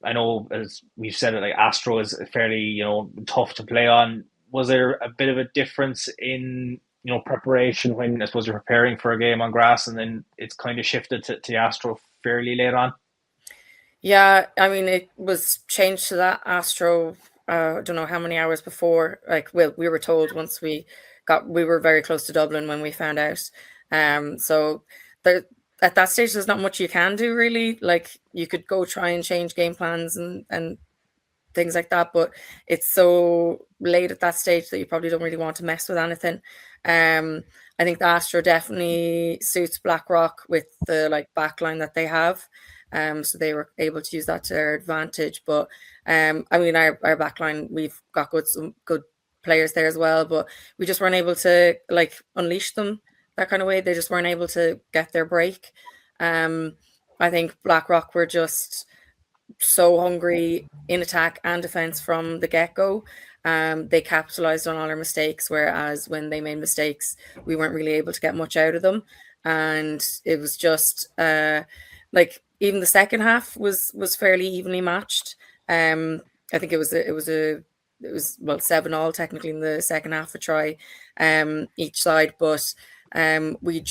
I know, as we've said, it like Astro is fairly tough to play on. Was there a bit of a difference in preparation when I suppose you're preparing for a game on grass, and then it's kind of shifted to Astro fairly late on? Yeah, I mean, it was changed to that Astro. I don't know how many hours before. We were told once we were very close to Dublin when we found out. So there, at that stage, there's not much you can do really. Like, you could go try and change game plans and things like that, but it's so late at that stage that you probably don't really want to mess with anything. I think the Astro definitely suits Blackrock with the backline that they have. So they were able to use that to their advantage. But I mean, our backline, we've got some good players there as well, but we just weren't able to unleash them that kind of way. They just weren't able to get their break. I think Blackrock were just so hungry in attack and defense from the get-go. They capitalized on all our mistakes, whereas when they made mistakes, we weren't really able to get much out of them. And it was just even the second half was fairly evenly matched. I think it was 7-all technically in the second half, a try each side, but we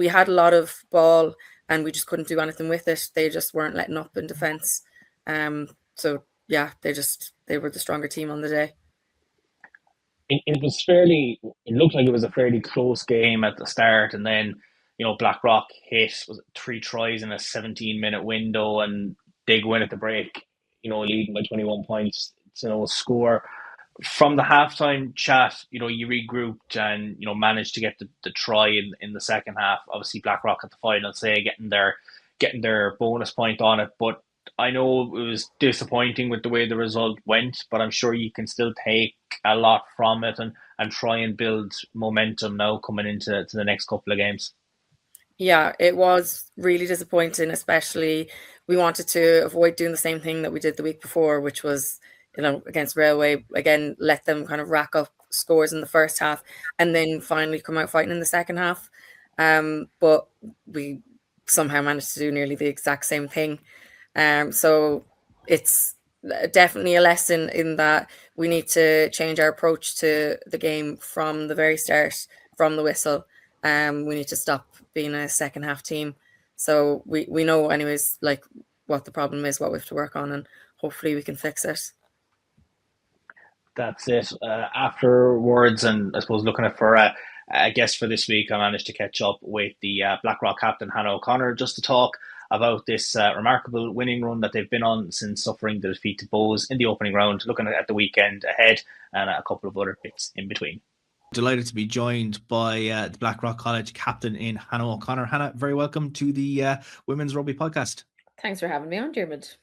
had a lot of ball and we just couldn't do anything with it. They just weren't letting up in defense. So yeah, they were the stronger team on the day. It looked like it was a fairly close game at the start, and then Blackrock hit 3 tries in a 17-minute window, and they go in at the break, leading by 21 points. It's a score. From the halftime chat, you regrouped and managed to get the try in the second half. Obviously, Blackrock at the final say getting their bonus point on it, but I know it was disappointing with the way the result went, but I'm sure you can still take a lot from it and try and build momentum now coming into the next couple of games. Yeah, it was really disappointing, especially we wanted to avoid doing the same thing that we did the week before, which was, against Railway, again, let them kind of rack up scores in the first half and then finally come out fighting in the second half. But we somehow managed to do nearly the exact same thing. So it's definitely a lesson in that we need to change our approach to the game from the very start, from the whistle. We need to stop being a second half team. So we know anyways, what the problem is, what we have to work on, and hopefully we can fix it. That's it. Afterwards, and I suppose looking at for a guest for this week, I managed to catch up with the Blackrock captain, Hannah O'Connor, just to talk about this remarkable winning run that they've been on since suffering the defeat to Bows in the opening round, looking at the weekend ahead and a couple of other bits in between. Delighted to be joined by the Blackrock College captain in Hannah O'Connor. Hannah, very welcome to the Women's Rugby Podcast. Thanks for having me on, Dermot.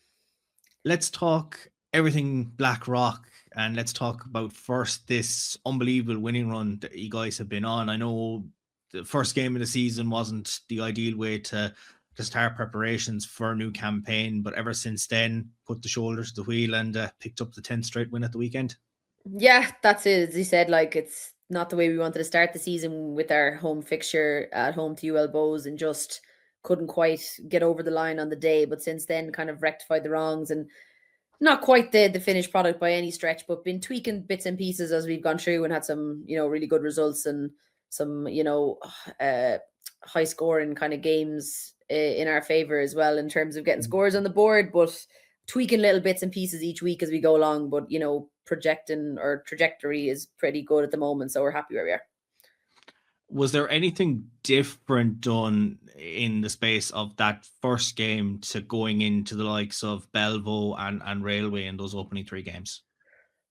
Let's talk everything Blackrock, and let's talk about first this unbelievable winning run that you guys have been on. I know the first game of the season wasn't the ideal way to start preparations for a new campaign, but ever since then, put the shoulder to the wheel and picked up the 10th straight win at the weekend. Yeah, that's it. As you said, it's not the way we wanted to start the season with our home fixture at home to UL Bows, and just couldn't quite get over the line on the day. But since then, kind of rectified the wrongs, and not quite the finished product by any stretch, but been tweaking bits and pieces as we've gone through and had some, really good results and some, high scoring kind of games in our favor as well in terms of getting scores on the board, but tweaking little bits and pieces each week as we go along. But, projecting or trajectory is pretty good at the moment. So we're happy where we are. Was there anything different done in the space of that first game to going into the likes of Belvo and Railway in those opening 3 games?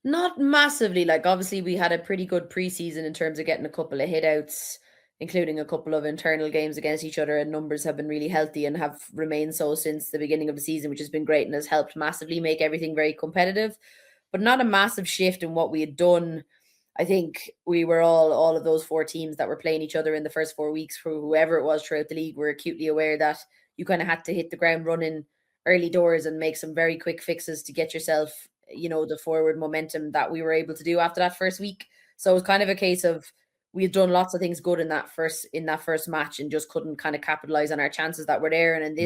Not massively. Like, obviously, we had a pretty good preseason in terms of getting a couple of hitouts, including a couple of internal games against each other, and numbers have been really healthy and have remained so since the beginning of the season, which has been great and has helped massively make everything very competitive. But not a massive shift in what we had done. I think we were all of those 4 teams that were playing each other in the first 4 weeks, for whoever it was throughout the league, were acutely aware that you kind of had to hit the ground running early doors and make some very quick fixes to get yourself, the forward momentum that we were able to do after that first week. So it was kind of a case of, we had done lots of things good in that first match and just couldn't kind of capitalize on our chances that were there. And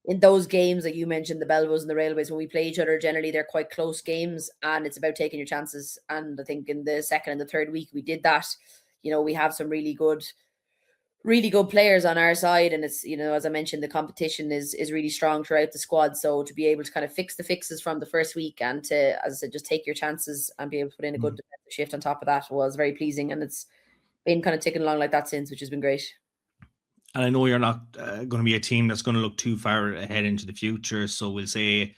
in those games, like you mentioned, the Belvos and the Railways, when we play each other, generally they're quite close games and it's about taking your chances. And I think in the second and the third week we did that. We have some really good players on our side, and it's, as I mentioned, the competition is really strong throughout the squad. So to be able to kind of fix the fixes from the first week and to, as I said, just take your chances and be able to put in a good defensive shift on top of that was very pleasing, and it's been kind of ticking along like that since, which has been great. And I know you're not going to be a team that's going to look too far ahead into the future. So we'll say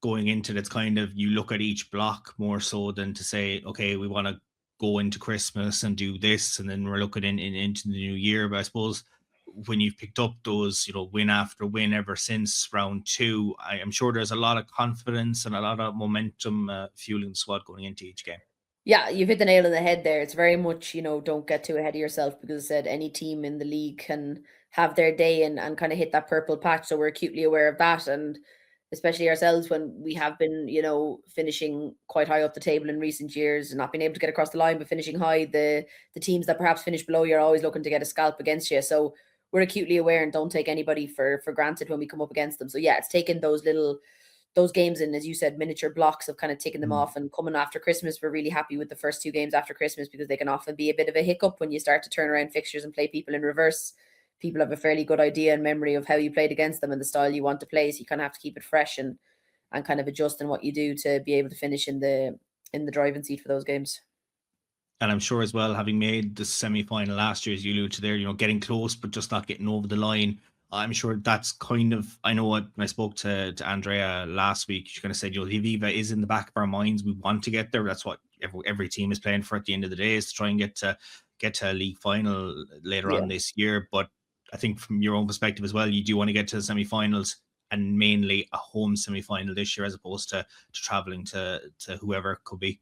going into it, it's kind of, you look at each block more so than to say, okay, we want to go into Christmas and do this, and then we're looking into the new year. But I suppose when you've picked up those, win after win ever since round 2, I am sure there's a lot of confidence and a lot of momentum fueling the squad going into each game. Yeah, you've hit the nail on the head there. It's very much, don't get too ahead of yourself, because I said any team in the league can have their day and kind of hit that purple patch. So we're acutely aware of that. And especially ourselves, when we have been, finishing quite high up the table in recent years and not being able to get across the line, but finishing high, the teams that perhaps finish below you are always looking to get a scalp against you. So we're acutely aware and don't take anybody for granted when we come up against them. So yeah, it's taken those games in, as you said, miniature blocks of kind of ticking them off. And coming after Christmas, we're really happy with the first 2 games after Christmas, because they can often be a bit of a hiccup when you start to turn around fixtures and play people in reverse. People have a fairly good idea and memory of how you played against them and the style you want to play. So you kind of have to keep it fresh and kind of adjust in what you do to be able to finish in the driving seat for those games. And I'm sure as well, having made the semi-final last year, as you alluded to there, getting close but just not getting over the line, I'm sure that's kind of, I know when I spoke to Andrea last week, she kind of said, the Aviva is in the back of our minds. We want to get there. That's what every team is playing for at the end of the day, is to try and get to a league final later on this year. But I think from your own perspective as well, you do want to get to the semi-finals, and mainly a home semi-final this year, as opposed to traveling to whoever it could be.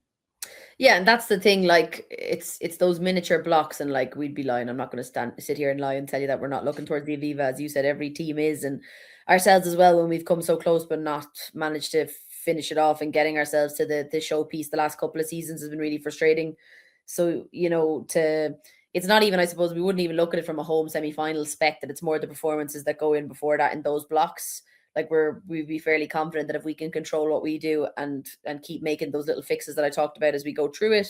Yeah, and that's the thing. Like, it's those miniature blocks, and like, we'd be lying. I'm not going to sit here and lie and tell you that we're not looking towards the Aviva. As you said, every team is, and ourselves as well, when we've come so close but not managed to finish it off, and getting ourselves to the showpiece the last couple of seasons has been really frustrating. So, it's not even, I suppose, we wouldn't even look at it from a home semi-final spec, that it's more the performances that go in before that in those blocks. Like, we'd be fairly confident that if we can control what we do and keep making those little fixes that I talked about as we go through it,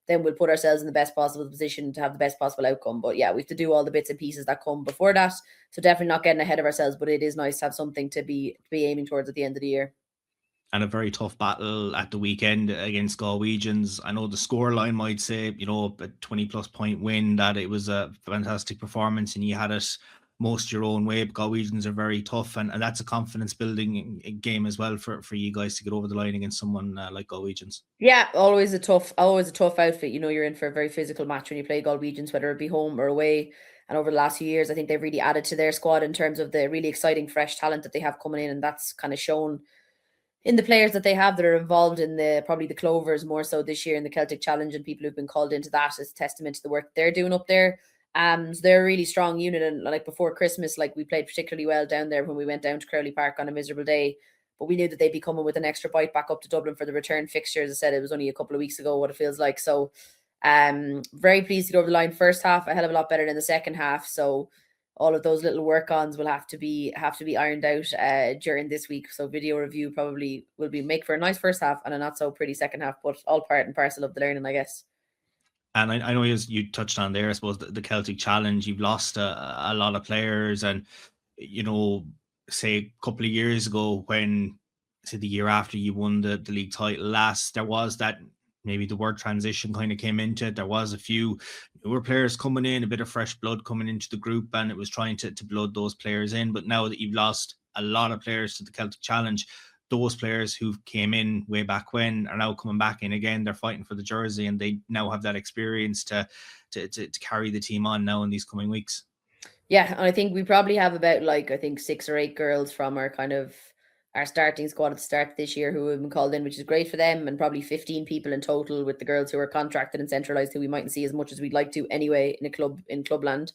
then we'll put ourselves in the best possible position to have the best possible outcome. But yeah, we have to do all the bits and pieces that come before that. So definitely not getting ahead of ourselves, but it is nice to have something to be aiming towards at the end of the year. And a very tough battle at the weekend against Galwegians. I know the scoreline might say, a 20+ point win, that it was a fantastic performance and you had it most your own way. But Galwegians are very tough, and that's a confidence building game as well for you guys to get over the line against someone like Galwegians. Yeah, always a tough outfit. You're in for a very physical match when you play Galwegians, whether it be home or away. And over the last few years, I think they've really added to their squad in terms of the really exciting, fresh talent that they have coming in, and that's kind of shown in the players that they have that are involved in probably the Clovers more so this year in the Celtic Challenge, and people who've been called into that is testament to the work they're doing up there. So they're a really strong unit, and like before Christmas, like, we played particularly well down there when we went down to Crowley Park on a miserable day, but we knew that they'd be coming with an extra bite back up to Dublin for the return fixture. As I said, it was only a couple of weeks ago, what it feels like. So very pleased to get over the line. First half a hell of a lot better than the second half, so all of those little work-ons will have to be ironed out during this week. So video review probably will make for a nice first half and a not so pretty second half, but all part and parcel of the learning, I guess. And I know, as you touched on there, I suppose the Celtic Challenge, you've lost a lot of players, and say a couple of years ago, when, say, the year after you won the league title last, there was that, maybe the word transition kind of came into it. There was a few newer players coming in, a bit of fresh blood coming into the group, and it was trying to blood those players in. But now that you've lost a lot of players to the Celtic Challenge, those players who came in way back when are now coming back in again. They're fighting for the jersey, and they now have that experience to carry the team on now in these coming weeks. Yeah, and I think we probably have about like, I think 6 or 8 girls from our kind of our starting squad at the start of this year who have been called in, which is great for them, and probably 15 people in total with the girls who are contracted and centralized, who we mightn't see as much as we'd like to anyway in clubland.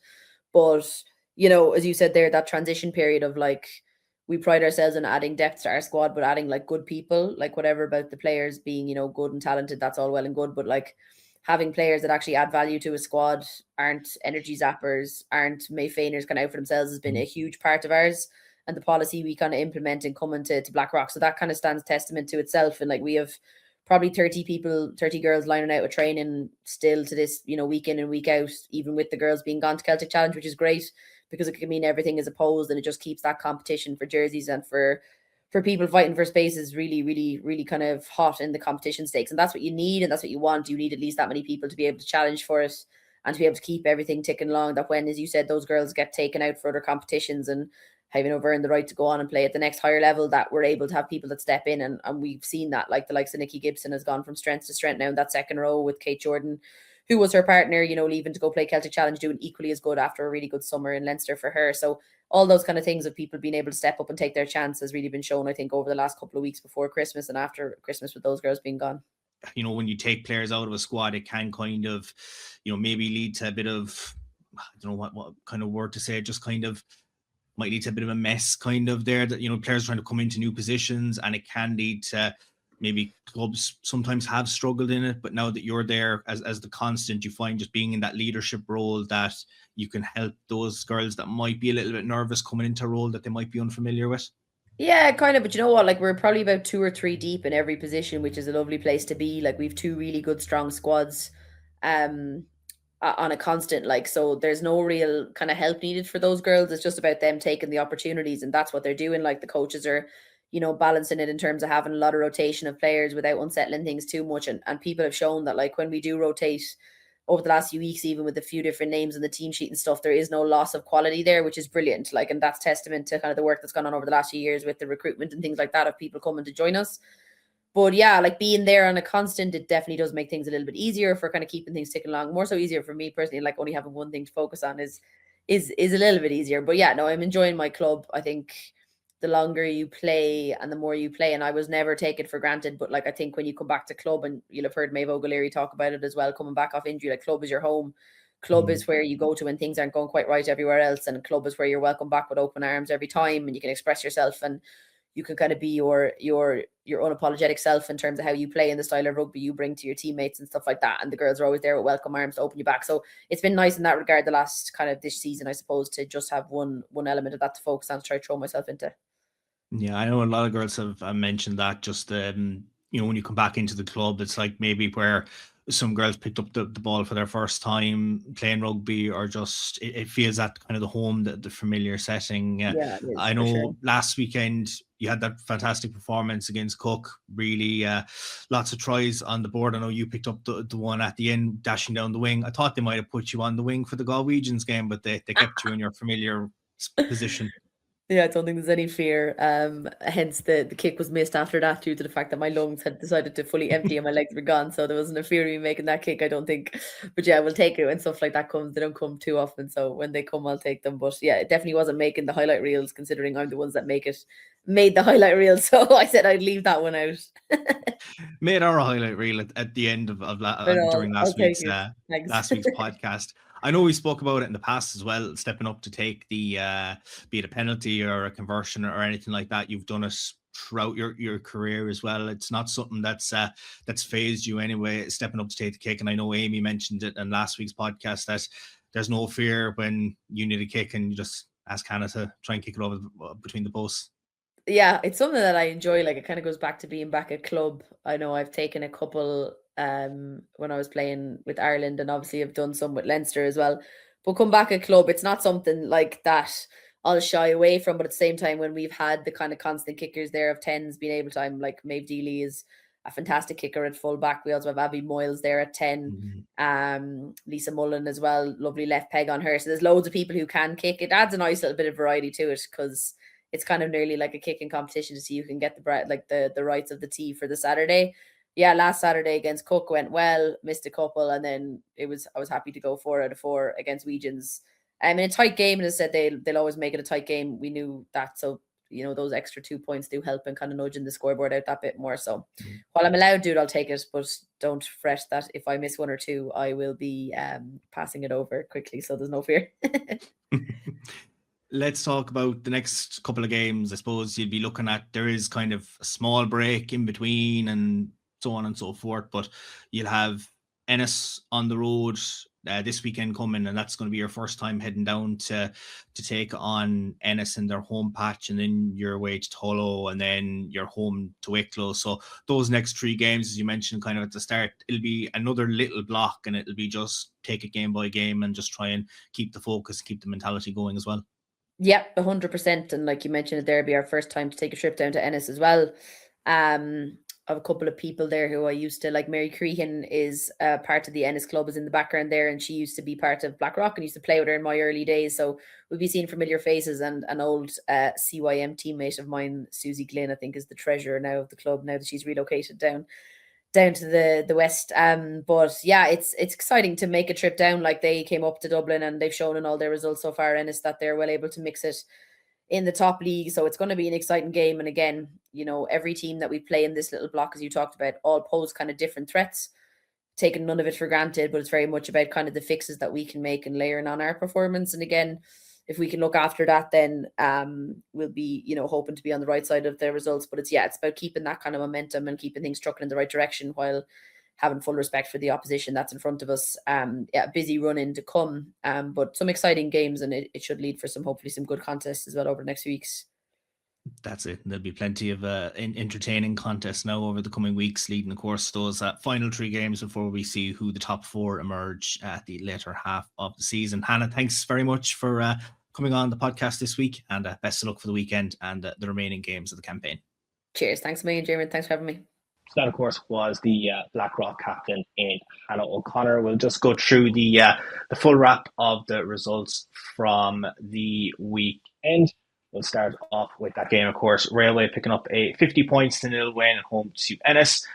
But you know, as you said there, that transition period of like, we pride ourselves on adding depth to our squad, but adding like good people, like whatever about the players being, you know, good and talented, that's all well and good, but like having players that actually add value to a squad, aren't energy zappers, aren't May Fainers kind of out for themselves, has been a huge part of ours and the policy we kind of implement and coming to Blackrock. So that kind of stands testament to itself. And like, we have probably 30 girls lining out with training still to this, you know, week in and week out, even with the girls being gone to Celtic Challenge, which is great because it can mean everything is opposed, and it just keeps that competition for jerseys and for people fighting for spaces really, really, really kind of hot in the competition stakes. And that's what you need, and that's what you want. You need at least that many people to be able to challenge for it and to be able to keep everything ticking along, that when, as you said, those girls get taken out for other competitions and having earned the right to go on and play at the next higher level, that we're able to have people that step in. And we've seen that, like the likes of Nikki Gibson has gone from strength to strength now in that second row with Kate Jordan, who was her partner, you know, leaving to go play Celtic Challenge, doing equally as good after a really good summer in Leinster for her. So all those kind of things of people being able to step up and take their chance has really been shown, I think, over the last couple of weeks before Christmas and after Christmas with those girls being gone. You know, when you take players out of a squad, it can kind of, you know, maybe lead to a bit of, I don't know what kind of word to say, just kind of might lead to a bit of a mess kind of there, that, you know, players trying to come into new positions, and it can lead to maybe clubs sometimes have struggled in it, but now that you're there as the constant, you find just being in that leadership role that you can help those girls that might be a little bit nervous coming into a role that they might be unfamiliar with. Yeah, kind of. But you know what? Like, we're probably about 2 or 3 deep in every position, which is a lovely place to be. Like, we've 2 really good, strong squads on a constant. Like, so there's no real kind of help needed for those girls. It's just about them taking the opportunities, and that's what they're doing. Like, the coaches are, you know, balancing it in terms of having a lot of rotation of players without unsettling things too much. And people have shown that, like, when we do rotate over the last few weeks, even with a few different names in the team sheet and stuff, there is no loss of quality there, which is brilliant. Like, and that's testament to kind of the work that's gone on over the last few years with the recruitment and things like that of people coming to join us. But yeah, like being there on a constant, it definitely does make things a little bit easier for kind of keeping things ticking along. More so easier for me personally, like only having one thing to focus on is a little bit easier. But yeah, no, I'm enjoying my club. I think the longer you play and the more you play, and I was never taken for granted, but like, I think when you come back to club, and you'll have heard Maeve O'Leary talk about it as well, coming back off injury, like, club is your home. Club is where you go to when things aren't going quite right everywhere else, and club is where you're welcome back with open arms every time, and you can express yourself, and you can kind of be your unapologetic self in terms of how you play and the style of rugby you bring to your teammates and stuff like that. And the girls are always there with welcome arms to open you back. So it's been nice in that regard the last kind of this season, I suppose, to just have one element of that to focus on, to try to throw myself into. Yeah, I know a lot of girls have mentioned that, just you know, when you come back into the club, it's like maybe where some girls picked up the ball for their first time playing rugby, or just it feels that kind of the home, the familiar setting. Yeah, it is, I for know sure. last weekend you had that fantastic performance against Cook, really lots of tries on the board. I know you picked up the one at the end, dashing down the wing. I thought they might have put you on the wing for the Galwegians game, but they kept you in your familiar position. Yeah, I don't think there's any fear. Hence the kick was missed after that, due to the fact that my lungs had decided to fully empty and my legs were gone. So there wasn't a fear of me making that kick, I don't think. But yeah, we'll take it when stuff like that comes. They don't come too often, so when they come, I'll take them. But yeah, it definitely wasn't making the highlight reels, considering I'm the ones that made the highlight reel. So I said I'd leave that one out. Made our highlight reel at the end of during I'll take it. Thanks. last week's podcast. I know we spoke about it in the past as well, stepping up to take the be it a penalty or a conversion or anything like that. You've done it throughout your career as well. It's not something that's phased you anyway, stepping up to take the kick. And I know Aimee mentioned it in last week's podcast that there's no fear when you need a kick and you just ask Hannah to try and kick it over between the posts. Yeah, it's something that I enjoy. Like, it kind of goes back to being back at club. I know I've taken a couple when I was playing with Ireland, and obviously I've done some with Leinster as well. But come back at club, it's not something like that I'll shy away from. But at the same time, when we've had the kind of constant kickers there of tens being able to, I'm like, Maeve Deely is a fantastic kicker at full back. We also have Abby Moyles there at 10. Lisa Mullen as well, lovely left peg on her. So there's loads of people who can kick. It adds a nice little bit of variety to it, because it's kind of nearly like a kicking competition to see who can get the rights of the tee for the Saturday. Yeah, last Saturday against Cook went well, missed a couple, and then I was happy to go 4 out of 4 against Weegens. In a tight game, and as I said, they'll always make it a tight game. We knew that, so those extra 2 points do help and kind of nudging the scoreboard out that bit more. So while I'm allowed to do it, I'll take it, but don't fret that if I miss 1 or 2, I will be passing it over quickly. So there's no fear. Let's talk about the next couple of games. I suppose you'd be looking at, there is kind of a small break in between and so on and so forth, but you'll have Ennis on the road this weekend coming, and that's going to be your first time heading down to take on Ennis in their home patch, and then you're away to Tullow, and then you're home to Wicklow. So those next 3 games, as you mentioned kind of at the start, it'll be another little block, and it'll be just take it game by game and just try and keep the focus, keep the mentality going as well. Yep, 100%. And like you mentioned, it'll be our first time to take a trip down to Ennis as well. I have a couple of people there who I used to, like Mary Crehan is part of the Ennis club, is in the background there, and she used to be part of Blackrock and used to play with her in my early days. So we'll be seeing familiar faces, and an old CYM teammate of mine, Susie Glynn, I think is the treasurer now of the club, now that she's relocated down to the west. But yeah, it's exciting to make a trip down. Like, they came up to Dublin and they've shown in all their results so far, Ennis, that they're well able to mix it in the top league. So it's going to be an exciting game. And again, every team that we play in this little block, as you talked about, all pose kind of different threats, taking none of it for granted, but it's very much about kind of the fixes that we can make and layering on our performance. And again, if we can look after that, then we'll be, hoping to be on the right side of the results. But it's about keeping that kind of momentum and keeping things trucking in the right direction while having full respect for the opposition that's in front of us. Busy run-in to come, but some exciting games, and it should lead for hopefully some good contests as well over the next few weeks. That's it. There'll be plenty of entertaining contests now over the coming weeks, leading, of course, those final 3 games before we see who the top 4 emerge at the later half of the season. Hannah, thanks very much for coming on the podcast this week, and best of luck for the weekend and the remaining games of the campaign. Cheers. Thanks a million, Jeremy. Thanks for having me. So that, of course, was the Blackrock captain in Hannah O'Connor. We'll just go through the full wrap of the results from the weekend. We'll start off with that game, of course. Railway picking up a 50 points to 0 win at home to Ennis,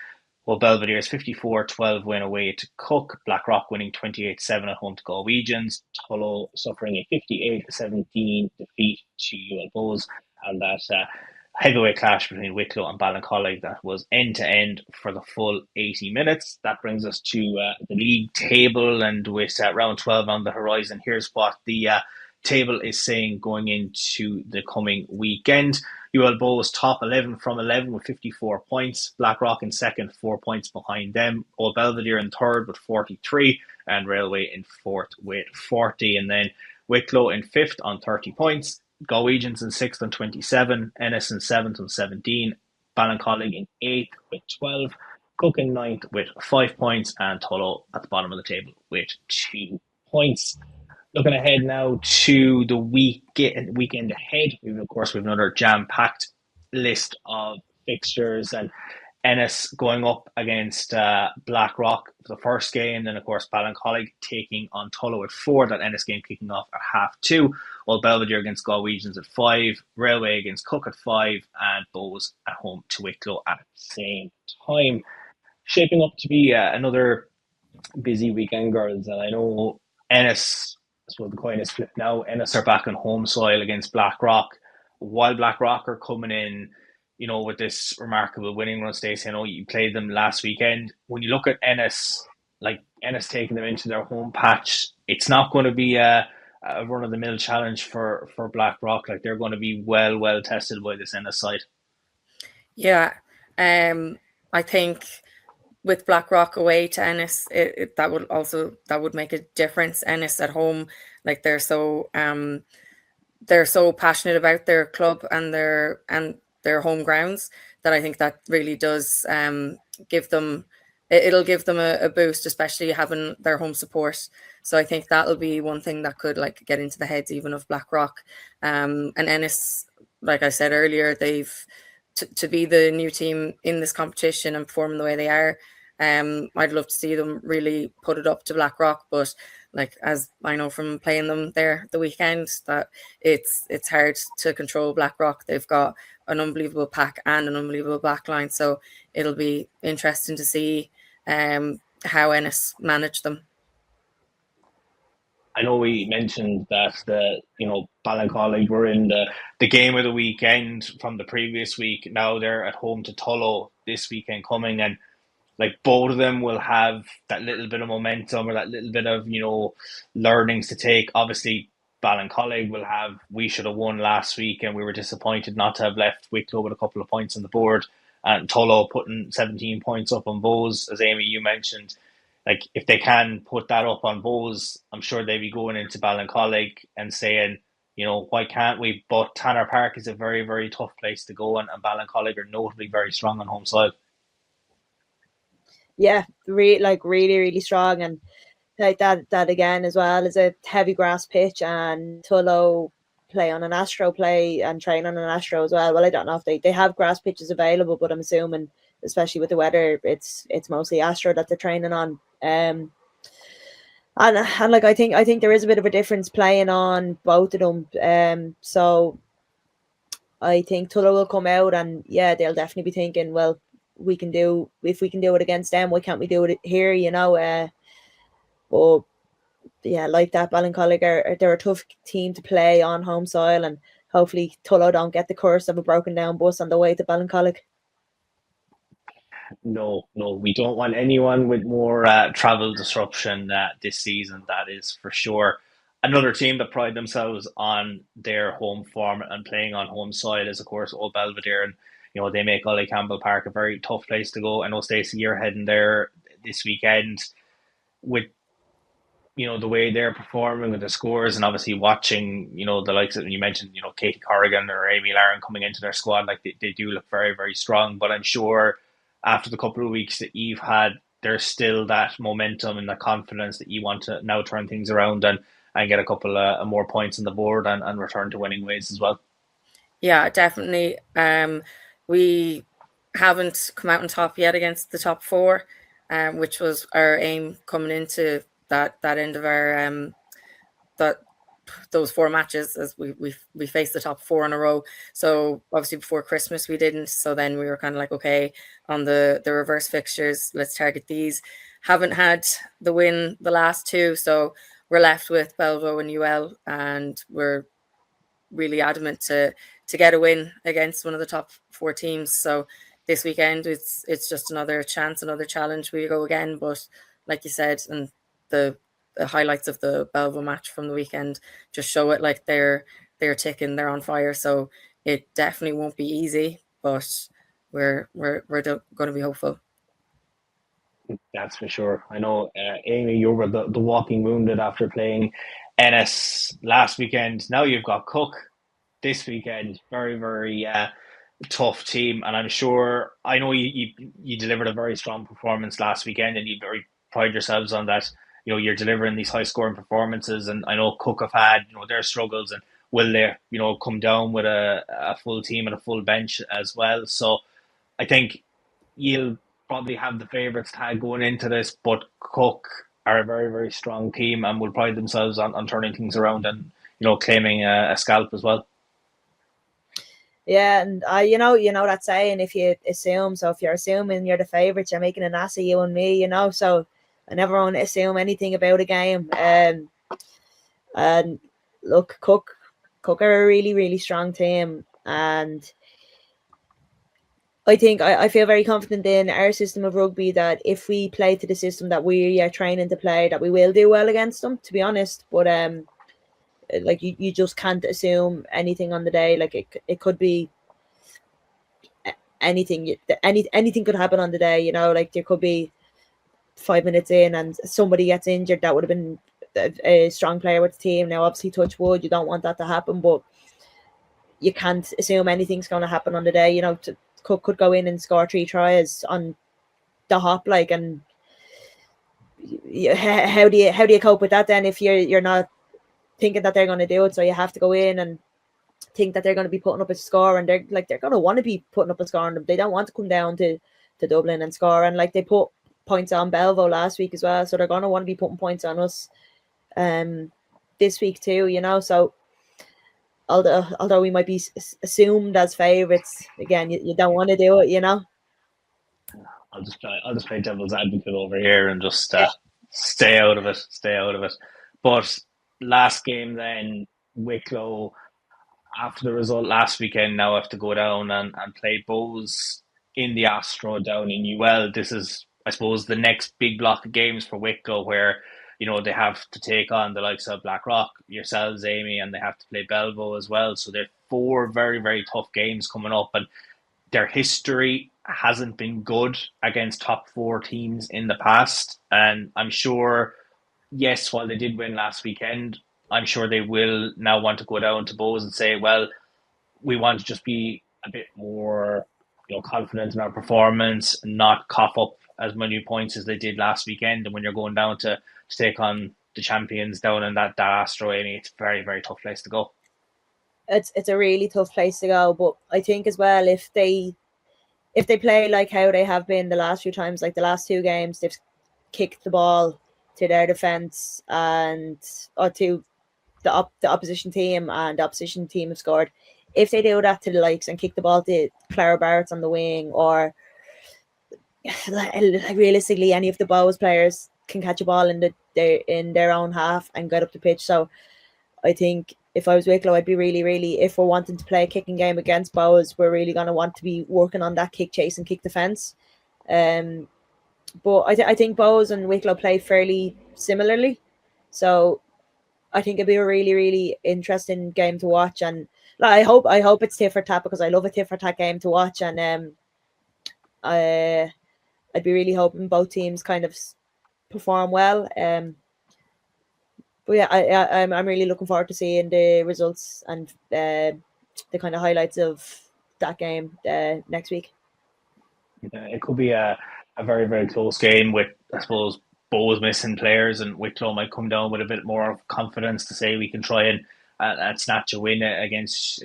while Belvedere's 54-12 win away to Cook. Blackrock winning 28-7 at home to Galwegians. Tullow suffering a 58-17 defeat to UL Bows, and that heavyweight clash between Wicklow and Ballincollig that was end-to-end for the full 80 minutes. That brings us to the league table, and with round 12 on the horizon, here's what the table is saying going into the coming weekend. UL Bows top 11 from 11 with 54 points. Blackrock in second, 4 points behind them. Old Belvedere in third with 43, and Railway in fourth with 40. And then Wicklow in fifth on 30 points. Galwegians in 6th on 27, Ennis in 7th on 17, Ballincollig in 8th with 12, Cook in 9th with 5 points, and Tullow at the bottom of the table with 2 points. Looking ahead now to the weekend ahead, we have another jam-packed list of fixtures, and Ennis going up against Blackrock for the first game. Then, of course, Ballincollig taking on Tullow at 4. That Ennis game kicking off at 2:30. While Belvedere against Galwegians at 5. Railway against Cook at 5. And Bows at home to Wicklow at the same time. Shaping up to be another busy weekend, girls. And I know Ennis, that's what the coin is flipped now. Ennis are back on home soil against Blackrock. While Blackrock are coming in, with this remarkable winning run, Stacy, I know you played them last weekend. When you look at Ennis, like Ennis taking them into their home patch, it's not going to be a run-of-the-mill challenge for Blackrock. Like, they're going to be well tested by this Ennis side. Yeah, I think with Blackrock away to Ennis, that would make a difference. Ennis at home, like they're so passionate about their club and their home grounds that I think that really does give them a boost, especially having their home support. So I think that'll be one thing that could get into the heads even of Blackrock. And Ennis, like I said earlier, they've to be the new team in this competition and performing the way they are. I'd love to see them really put it up to Blackrock, but like, as I know from playing them there the weekend, that it's hard to control Blackrock. They've got an unbelievable pack and an unbelievable back line, so it'll be interesting to see how Ennis manage them. I know we mentioned that Ballincollig were in the game of the weekend from the previous week. Now they're at home to Tullow this weekend coming, and like both of them will have that little bit of momentum or that little bit of learnings to take. Obviously, Ballincollig will have, we should have won last week and we were disappointed not to have left Wicklow with a couple of points on the board, and Tullow putting 17 points up on Bowes, as Aimee you mentioned. Like, if they can put that up on Bowes, I'm sure they'll be going into Ballincollig and saying, why can't we? But Tanner Park is a very, very tough place to go, and Ballincollig are notably very strong on home soil. Yeah, really, really strong, and like that again as well is a heavy grass pitch, and Tullow play on an Astro play and train on an Astro as well. Well, I don't know if they have grass pitches available, but I'm assuming, especially with the weather, it's mostly Astro that they're training on. And like I think there is a bit of a difference playing on both of them. So I think Tullow will come out, and yeah, they'll definitely be thinking, well, if we can do it against them, why can't we do it here? But yeah, like that, Ballincollig they're a tough team to play on home soil, and hopefully Tullow don't get the curse of a broken down bus on the way to Ballincollig. No, we don't want anyone with more travel disruption this season. That is for sure. Another team that pride themselves on their home form and playing on home soil is, of course, Old Belvedere, and they make Ollie Campbell Park a very tough place to go. I know, Stacy, you're heading there this weekend with the way they're performing with the scores, and obviously watching the likes of, you mentioned Katie Corrigan or Aimee Larran coming into their squad. Like, they do look very, very strong, but I'm sure after the couple of weeks that you've had, there's still that momentum and the confidence that you want to now turn things around and get a couple of more points on the board and return to winning ways as well. Yeah, definitely. We haven't come out on top yet against the top four, which was our aim coming into that end of our those four matches, as we faced the top four in a row. So obviously before Christmas we didn't. So then we were kind of like, okay, on the reverse fixtures, let's target these. Haven't had the win the last two, so we're left with Belvo and UL, and we're really adamant to get a win against one of the top four teams. So this weekend it's just another chance, another challenge. We go again, but like you said, and the highlights of the Belvo match from the weekend just show it. Like, they're ticking, they're on fire. So it definitely won't be easy, but we're going to be hopeful. That's for sure. I know, Aimee, you were the walking wounded after playing Ennis last weekend. Now you've got Cook this weekend. Very, very tough team, and I'm sure, I know you delivered a very strong performance last weekend, and you very pride yourselves on that. You're delivering these high scoring performances, and I know Cook have had their struggles, and will they come down with a full team and a full bench as well. So I think you'll probably have the favourites tag going into this, but Cook are a very, very strong team and will pride themselves on turning things around and claiming a scalp as well. Yeah, and you know that saying, if you're assuming you're the favourites, you're making an ass of you and me, so I never want to assume anything about a game. And look, Cook are a really, really strong team, and I think I feel very confident in our system of rugby that if we play to the system that we are training to play, that we will do well against them, to be honest. But like, you just can't assume anything on the day. Like, it could be anything. Anything could happen on the day. Like, there could be 5 minutes in and somebody gets injured that would have been a strong player with the team. Now, obviously, touch wood, you don't want that to happen, but you can't assume anything's going to happen on the day. Cook could go in and score 3 tries on the hop, like, and how do you cope with that then if you're not thinking that they're going to do it? So you have to go in and think that they're going to be putting up a score, and they're going to want to be putting up a score on them. They don't want to come down to Dublin and score, and like, they put points on Belvo last week as well, so they're going to want to be putting points on us. this week too, so although we might be assumed as favourites, again, you don't want to do it, I'll just play devil's advocate over here and just stay out of it. Stay out of it. But last game then, Wicklow, after the result last weekend, now have to go down and play Bows in the Astro down in UL. This is, I suppose, the next big block of games for Wicklow where, they have to take on the likes of Blackrock, yourselves, Aimee, and they have to play Belvo as well. So they're four very, very tough games coming up. And their history hasn't been good against top four teams in the past. And I'm sure, yes, while they did win last weekend, I'm sure they will now want to go down to Bows and say, well, we want to just be a bit more, confident in our performance, and not cough up as many points as they did last weekend. And when you're going down to take on the champions down in that Astro, it's a very, very tough place to go. It's a really tough place to go, but I think as well, if they play like how they have been the last few times, like the last two games, they've kicked the ball to their defence or to the opposition team, and the opposition team have scored. If they do that to the likes and kick the ball to Clara Barrett's on the wing, or realistically any of the Bows players can catch a ball in their own half and get up the pitch. So I think if I was Wicklow, I'd be really, if we're wanting to play a kicking game against Bows, we're really going to want to be working on that kick chase and kick defence. But I think Bows and Wicklow play fairly similarly. So I think it'd be a really, really interesting game to watch. And I hope it's tit for tat, because I love a tit for tat game to watch. And I'd be really hoping both teams kind of perform well. But yeah, I'm really looking forward to seeing the results and the kind of highlights of that game next week. It could be a very, very close game with, I suppose, Bows missing players, and Wicklow might come down with a bit more confidence to say we can try and snatch a win against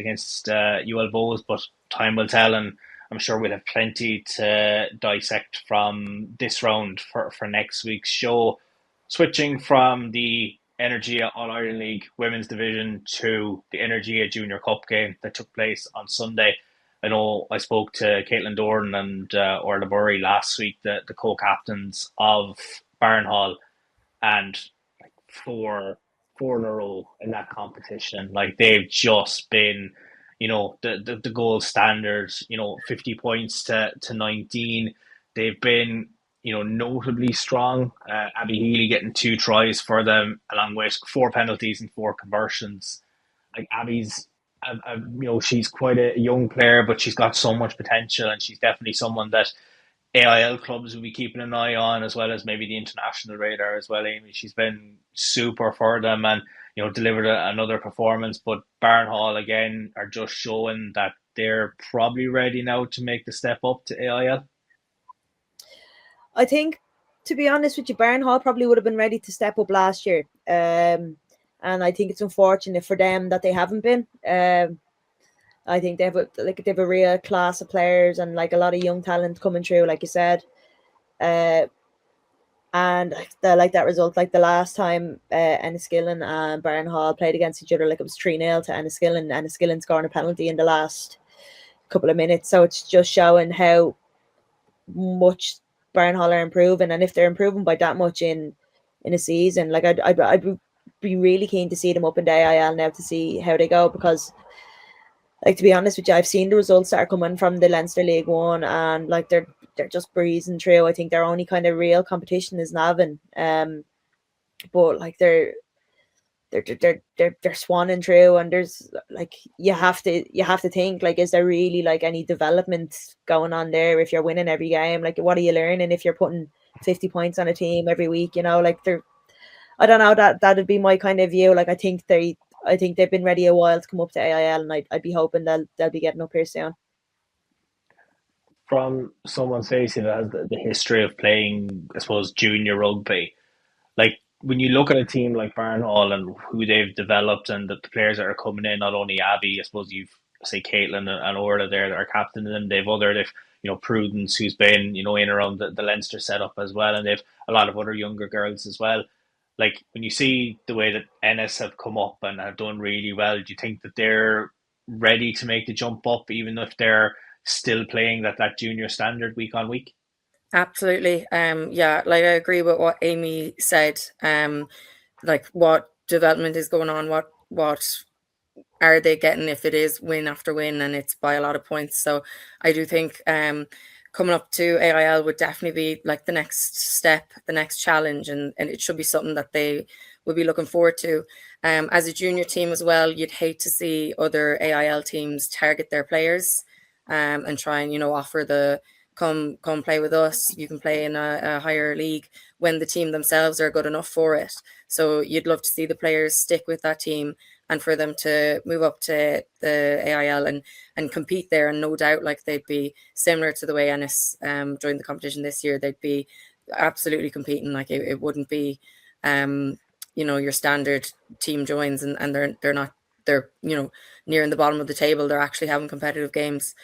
UL Bows, but time will tell, and I'm sure we'll have plenty to dissect from this round for next week's show. Switching from the Energia All-Ireland League Women's Division to the Energia Junior Cup game that took place on Sunday. I know I spoke to Caitlin Doran and Orla Burry last week, the co-captains of Barnhall, and like four in a row in that competition. Like, they've just been, the gold standard, 50 points to 19. They've been, notably strong. Abby Healy getting 2 tries for them, along with 4 penalties and 4 conversions. Like, Abby's, she's quite a young player, but she's got so much potential, and she's definitely someone that AIL clubs will be keeping an eye on, as well as maybe the international radar as well. Aimee, she's been super for them, and delivered another performance. But Barnhall again are just showing that they're probably ready now to make the step up to AIL. I think, to be honest with you, Barnhall probably would have been ready to step up last year. And I think it's unfortunate for them that they haven't been. I think they have a real class of players, and like a lot of young talent coming through, like you said. And that result, like the last time Enniskillen and Barnhall played against each other, like it was 3-0 to Enniskillen. Enniskillen scoring a penalty in the last couple of minutes. So it's just showing how much Barnhall are improving, and if they're improving by that much in a season, like I'd be really keen to see them up in the AIL now to see how they go, because, like, to be honest with you, I've seen the results that are coming from the Leinster League One, and like they're just breezing through. I think their only kind of real competition is Navan, but like they're swanning through, and there's like you have to think, like, is there really like any development going on there if you're winning every game? Like, what are you learning if you're putting 50 points on a team every week? Like I don't know, that'd be my kind of view. Like, I think they've been ready a while to come up to AIL, and I'd be hoping they'll be getting up here soon. From someone, Stacy, that has the history of playing, I suppose, junior rugby, like, when you look at a team like Barnhall and who they've developed, and the players that are coming in, not only Abby, I suppose you've, say, Caitlin and Orla there that are captain, and then they've Prudence, who's been, in around the Leinster setup as well, and they've a lot of other younger girls as well. like when you see the way that Ennis have come up and have done really well, do you think that they're ready to make the jump up, even if they're still playing that junior standard week on week? Absolutely. Yeah, like I agree with what Aimee said. Like what development is going on, what are they getting if it is win after win and it's by a lot of points. So I do think coming up to AIL would definitely be like the next step, the next challenge, and it should be something that they would be looking forward to. As a junior team as well, you'd hate to see other AIL teams target their players and try and, offer the come play with us. You can play in a higher league when the team themselves are good enough for it. So you'd love to see the players stick with that team and for them to move up to the AIL and compete there. And no doubt, like they'd be similar to the way Ennis joined the competition this year. They'd be absolutely competing. Like it wouldn't be, your standard team joins and they're not. They're nearing the bottom of the table. They're actually having competitive games.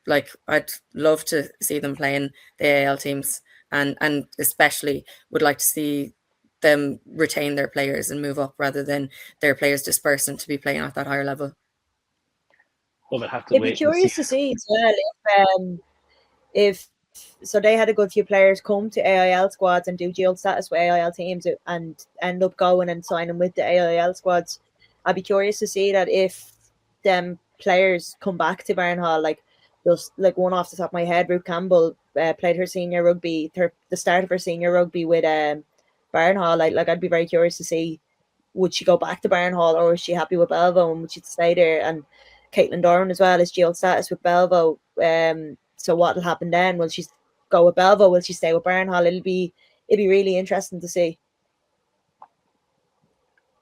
Like I'd love to see them playing the AIL teams, and especially would like to see them retain their players and move up rather than their players dispersing to be playing at that higher level. Well, we'll have to It'd be wait and see. curious to see as well if so they had a good few players come to AIL squads and do dual status with AIL teams and end up going and signing with the AIL squads. I'd be curious to see that if them players come back to Barnhall, like just like one off the top of my head, Ruth Campbell played her senior rugby, the start of her senior rugby with Barnhall. Like I'd be very curious to see, would she go back to Barnhall or is she happy with Belvo and would she stay there? And Caitlin Doran as well is dual status with Belvo. So what'll happen then? Will she go with Belvo? Will she stay with Barnhall? It'd be really interesting to see.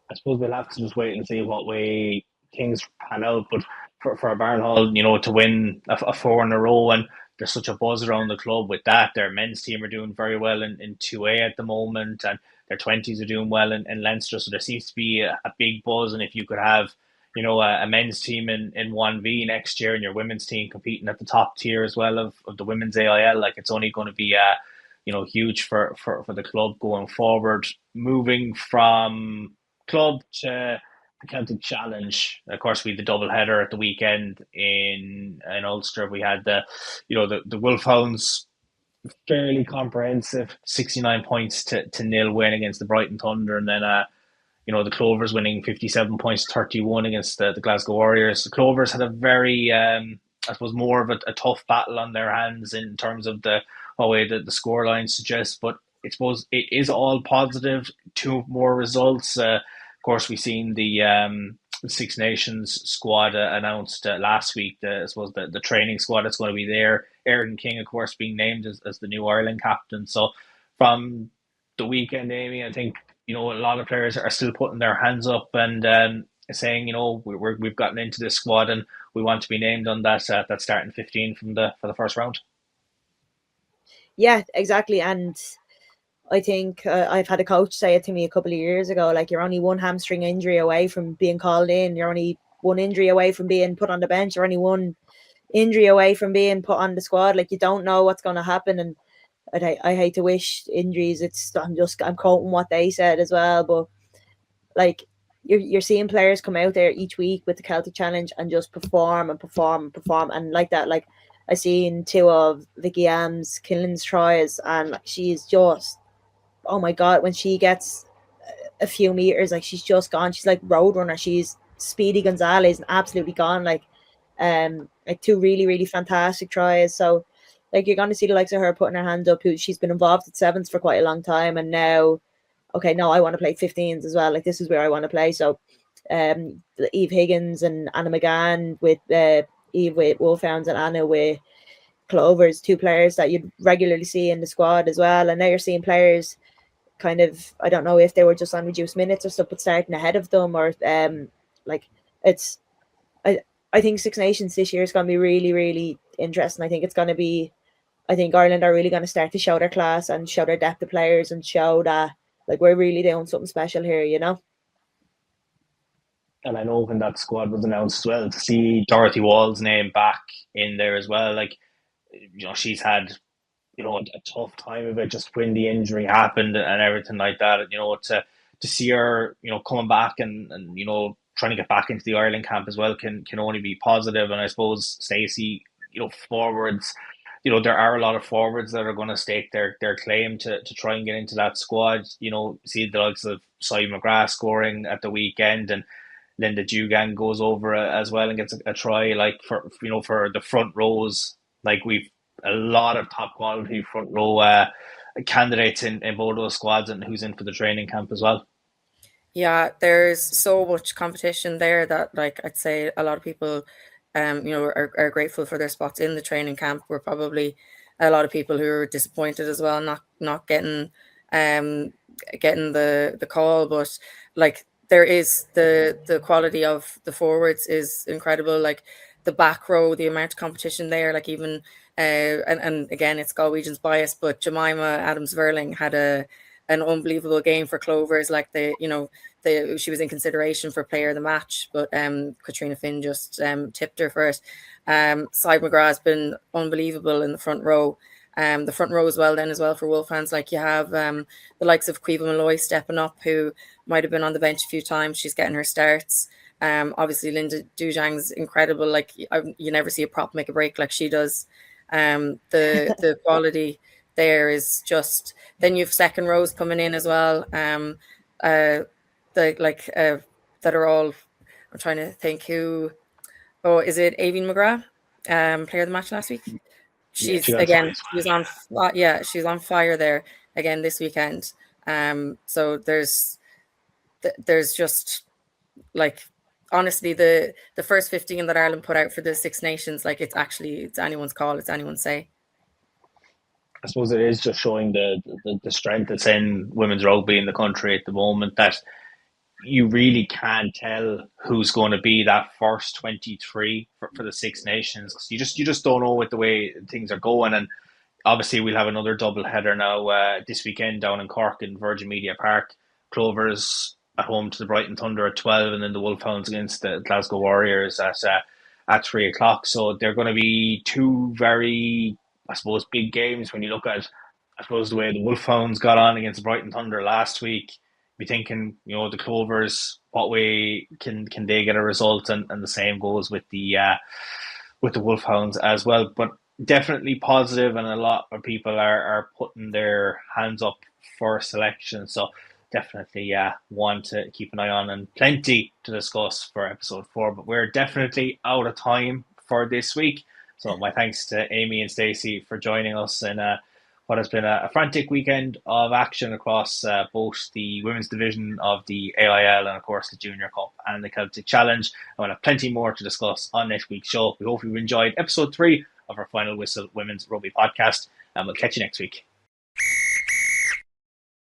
I suppose we'll have to just wait and see what way things pan out. But for Barnhall, to win a four in a row, and there's such a buzz around the club with that. Their men's team are doing very well in 2A at the moment, and their 20s are doing well in Leinster. So there seems to be a big buzz. And if you could have, a men's team in 1V next year and your women's team competing at the top tier as well of the women's AIL, like it's only going to be huge for the club going forward. Moving from club to the Celtic Challenge. Of course, we had the double header at the weekend in Ulster. We had the Wolfhounds fairly comprehensive 69 points to nil win against the Brighton Thunder, and then the Clovers winning 57 points 31 against the Glasgow Warriors. The Clovers had a very I suppose more of a tough battle on their hands in terms of the way that the scoreline suggests, but I suppose it is all positive. Two more results. Of course, we've seen the Six Nations squad announced last week. I suppose the training squad that's going to be there. Aaron King, of course, being named as the new Ireland captain. So from the weekend, Aimee, I think a lot of players are still putting their hands up and saying, we've gotten into this squad and we want to be named on that starting 15 for the first round. Yeah, exactly. And I think I've had a coach say it to me a couple of years ago, like you're only one hamstring injury away from being called in. You're only one injury away from being put on the bench. You're only one injury away from being put on the squad. Like you don't know what's going to happen. And I hate to wish injuries. I'm quoting what they said as well. But like you're seeing players come out there each week with the Celtic Challenge and just perform and perform and perform. And like that, like I seen two of Vicky Am's Killen's tries and she's just, oh my God, when she gets a few meters, like she's just gone. She's like Roadrunner. She's Speedy Gonzalez and absolutely gone. Like two really, really fantastic tries. So like you're gonna see the likes of her putting her hand up, who she's been involved at sevens for quite a long time, and now, okay, no, I want to play 15s as well. Like this is where I want to play. So Eve Higgins and Anna McGann with Eve with Wolfhounds and Anna with Clovers, two players that you'd regularly see in the squad as well. And now you're seeing players kind of, I don't know if they were just on reduced minutes or stuff, but starting ahead of them or like it's, I think Six Nations this year is going to be really, really interesting. I think it's going to be, I think Ireland are really going to start to show their class and show their depth of players and show that like we're really doing something special here, And I know when that squad was announced as well, to see Dorothy Wall's name back in there as well, like she's had a tough time of it just when the injury happened and everything like that. To see her, coming back and trying to get back into the Ireland camp as well can only be positive. And I suppose Stacy, forwards, there are a lot of forwards that are going to stake their claim to try and get into that squad. See the likes of Cy McGrath scoring at the weekend, and Linda Dugan goes over as well and gets a try. Like for the front rows, like we've a lot of top quality front row candidates in both those squads, and who's in for the training camp as well. Yeah, there's so much competition there that, like, I'd say a lot of people, are grateful for their spots in the training camp. We're probably a lot of people who are disappointed as well, not getting getting the call. But like, there is the quality of the forwards is incredible. Like the back row, the amount of competition there. Like even and again, it's Galwegians bias, but Jemima Adams-Verling had an unbelievable game for Clovers. Like she was in consideration for player of the match, but Katrina Finn just tipped her for it. Cy McGrath has been unbelievable in the front row. The front row as well then as well for Wolfhounds. Like you have the likes of Quiva Malloy stepping up, who might have been on the bench a few times. She's getting her starts. Obviously Linda Dujang's incredible. Like you never see a prop make a break like she does. The quality there is just. Then you have second rows coming in as well. That are all. I'm trying to think who. Oh, is it Aimee McGrath? Player of the match last week. She's she again. She was on. Yeah, she's on fire there again this weekend. So there's just like, honestly, the first 15 that Ireland put out for the Six Nations, like it's anyone's call, it's anyone's say. I suppose it is just showing the strength that's in women's rugby in the country at the moment, that you really can't tell who's going to be that first 23 for the Six Nations, because you just don't know with the way things are going. And obviously we'll have another double header now this weekend down in Cork in Virgin Media Park. Clovers at home to the Brighton Thunder at 12, and then the Wolfhounds against the Glasgow Warriors at 3 o'clock. So they're going to be two very, I suppose, big games when you look at, I suppose, the way the Wolfhounds got on against the Brighton Thunder last week. Be thinking, the Clovers, what way can they get a result, and the same goes with the Wolfhounds as well. But definitely positive, and a lot of people are putting their hands up for selection. So definitely one to keep an eye on, and plenty to discuss for episode 4. But we're definitely out of time for this week. So my thanks to Aimee and Stacy for joining us in what has been a frantic weekend of action across both the women's division of the AIL and, of course, the Junior Cup and the Celtic Challenge. And we'll have plenty more to discuss on next week's show. We hope you've enjoyed episode 3 of our Final Whistle Women's Rugby podcast, and we'll catch you next week.